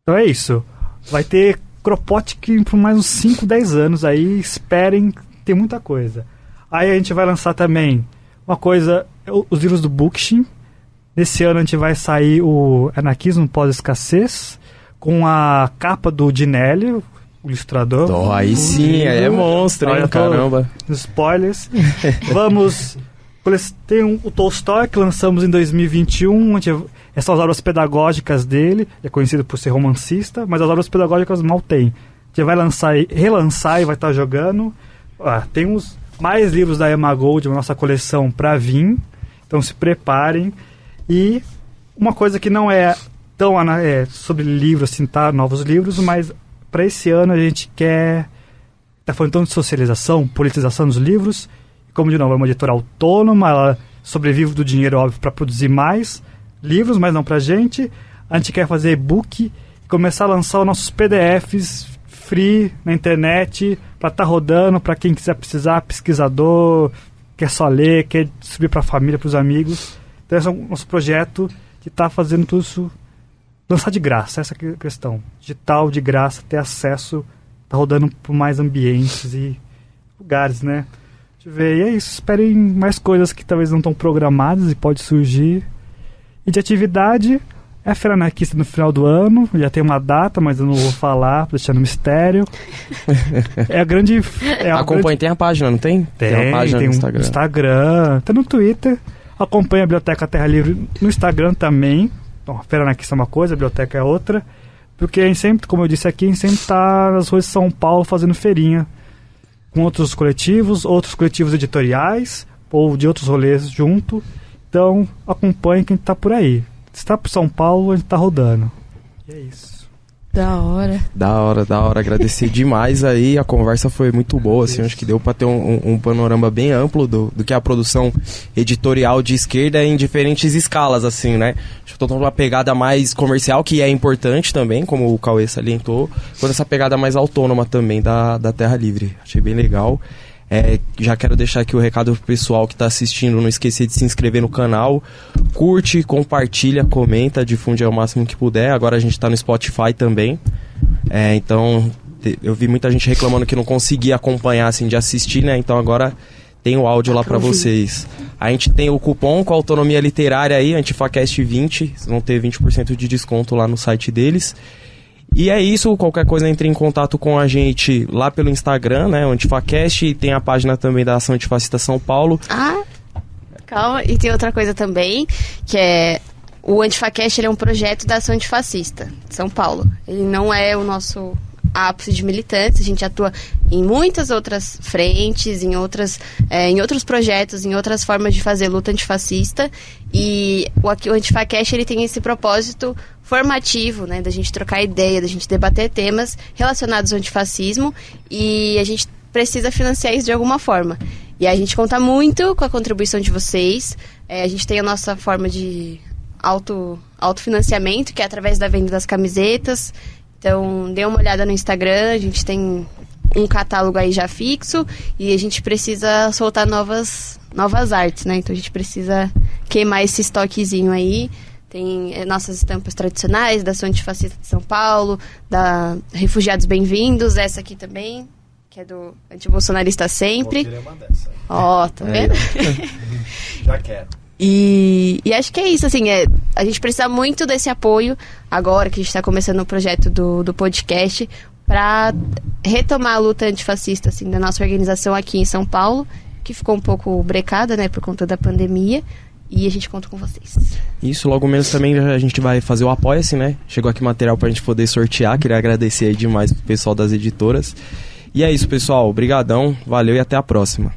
Então é isso. Vai ter Kropotkin por mais uns 5, 10 anos aí. Esperem, tem muita coisa. Aí a gente vai lançar também uma coisa, os livros do Bookchin. Nesse ano a gente vai sair o Anarquismo Pós-Escassez, com a capa do Dinelli, o ilustrador. Aí sim, aí é monstro, hein? Caramba. Spoilers. Vamos... Tem o Tolstói, que lançamos em 2021, essas obras pedagógicas dele, é conhecido por ser romancista, mas as obras pedagógicas mal tem. A gente vai relançar e vai estar jogando. Tem mais livros da Emma Gold na nossa coleção para vir, então se preparem. E uma coisa que não é tão sobre livros, assim, novos livros, mas para esse ano a gente tá falando então de socialização, politização dos livros. Como, de novo, é uma editora autônoma, ela sobrevive do dinheiro, óbvio, para produzir mais livros, mas não pra gente. A gente quer fazer e-book e começar a lançar os nossos PDFs free na internet, para estar rodando, para quem quiser precisar, pesquisador, quer só ler, quer distribuir para a família, para os amigos. Então esse é o nosso projeto que está fazendo tudo isso lançar de graça, essa é a questão. Digital, de graça, ter acesso, tá rodando por mais ambientes e lugares, né? Deixa eu ver, e é isso, esperem mais coisas que talvez não estão programadas e pode surgir. E de atividade, é a Feira Anarquista no final do ano, já tem uma data, mas eu não vou falar, deixando mistério. É a grande... Acompanha, tem a página, não tem? Tem uma página no Instagram, tem no Twitter. Acompanha a Biblioteca Terra Livre no Instagram também. Então, a Feira Anarquista é uma coisa, a biblioteca é outra. Porque a gente sempre, como eu disse aqui, a gente sempre está nas ruas de São Paulo fazendo feirinha. Com outros coletivos editoriais ou de outros rolês junto. Então, acompanhe quem está por aí. Se está por São Paulo, a gente está rodando. E é isso. Da hora. Da hora. Agradecer demais aí. A conversa foi muito boa, assim. Acho que deu para ter um panorama bem amplo do que é a produção editorial de esquerda em diferentes escalas, assim, né? Acho que tô uma pegada mais comercial, que é importante também, como o Cauê salientou, quanto essa pegada mais autônoma também da Terra Livre. Achei bem legal. Já quero deixar aqui o recado pro pessoal que está assistindo, não esquecer de se inscrever no canal, curte, compartilha, comenta, difunde ao máximo que puder. Agora a gente está no Spotify também, então eu vi muita gente reclamando que não conseguia acompanhar, assim, de assistir, né? Então agora tem o áudio lá para vocês. A gente tem o cupom com autonomia literária aí, AntifaCast20, vocês vão ter 20% de desconto lá no site deles. E é isso, qualquer coisa entre em contato com a gente lá pelo Instagram, né, o AntifaCast, e tem a página também da Ação Antifascista São Paulo. Calma, e tem outra coisa também, que é o AntifaCast, ele é um projeto da Ação Antifascista de São Paulo. Ele não é o nosso ápice de militância, a gente atua em muitas outras frentes, em outros projetos, em outras formas de fazer luta antifascista, e o Antifacast, ele tem esse propósito formativo, né, da gente trocar ideia, da gente debater temas relacionados ao antifascismo, e a gente precisa financiar isso de alguma forma. E a gente conta muito com a contribuição de vocês. A gente tem a nossa forma de autofinanciamento, que é através da venda das camisetas. Então, dê uma olhada no Instagram, a gente tem um catálogo aí já fixo e a gente precisa soltar novas artes, né? Então, a gente precisa queimar esse estoquezinho aí. Tem nossas estampas tradicionais, da Ação Antifascista de São Paulo, da Refugiados Bem-vindos, essa aqui também, que é do Antibolsonarista Sempre. Vou querer uma dessa. Ó, tá vendo? Já quero. E acho que é isso, assim, a gente precisa muito desse apoio agora que a gente está começando o projeto do podcast para retomar a luta antifascista, assim, da nossa organização aqui em São Paulo, que ficou um pouco brecada, né, por conta da pandemia, e a gente conta com vocês. Isso, logo menos também a gente vai fazer o Apoia-se, né? Chegou aqui material pra gente poder sortear, queria agradecer aí demais pro pessoal das editoras. E é isso, pessoal, obrigadão, valeu e até a próxima.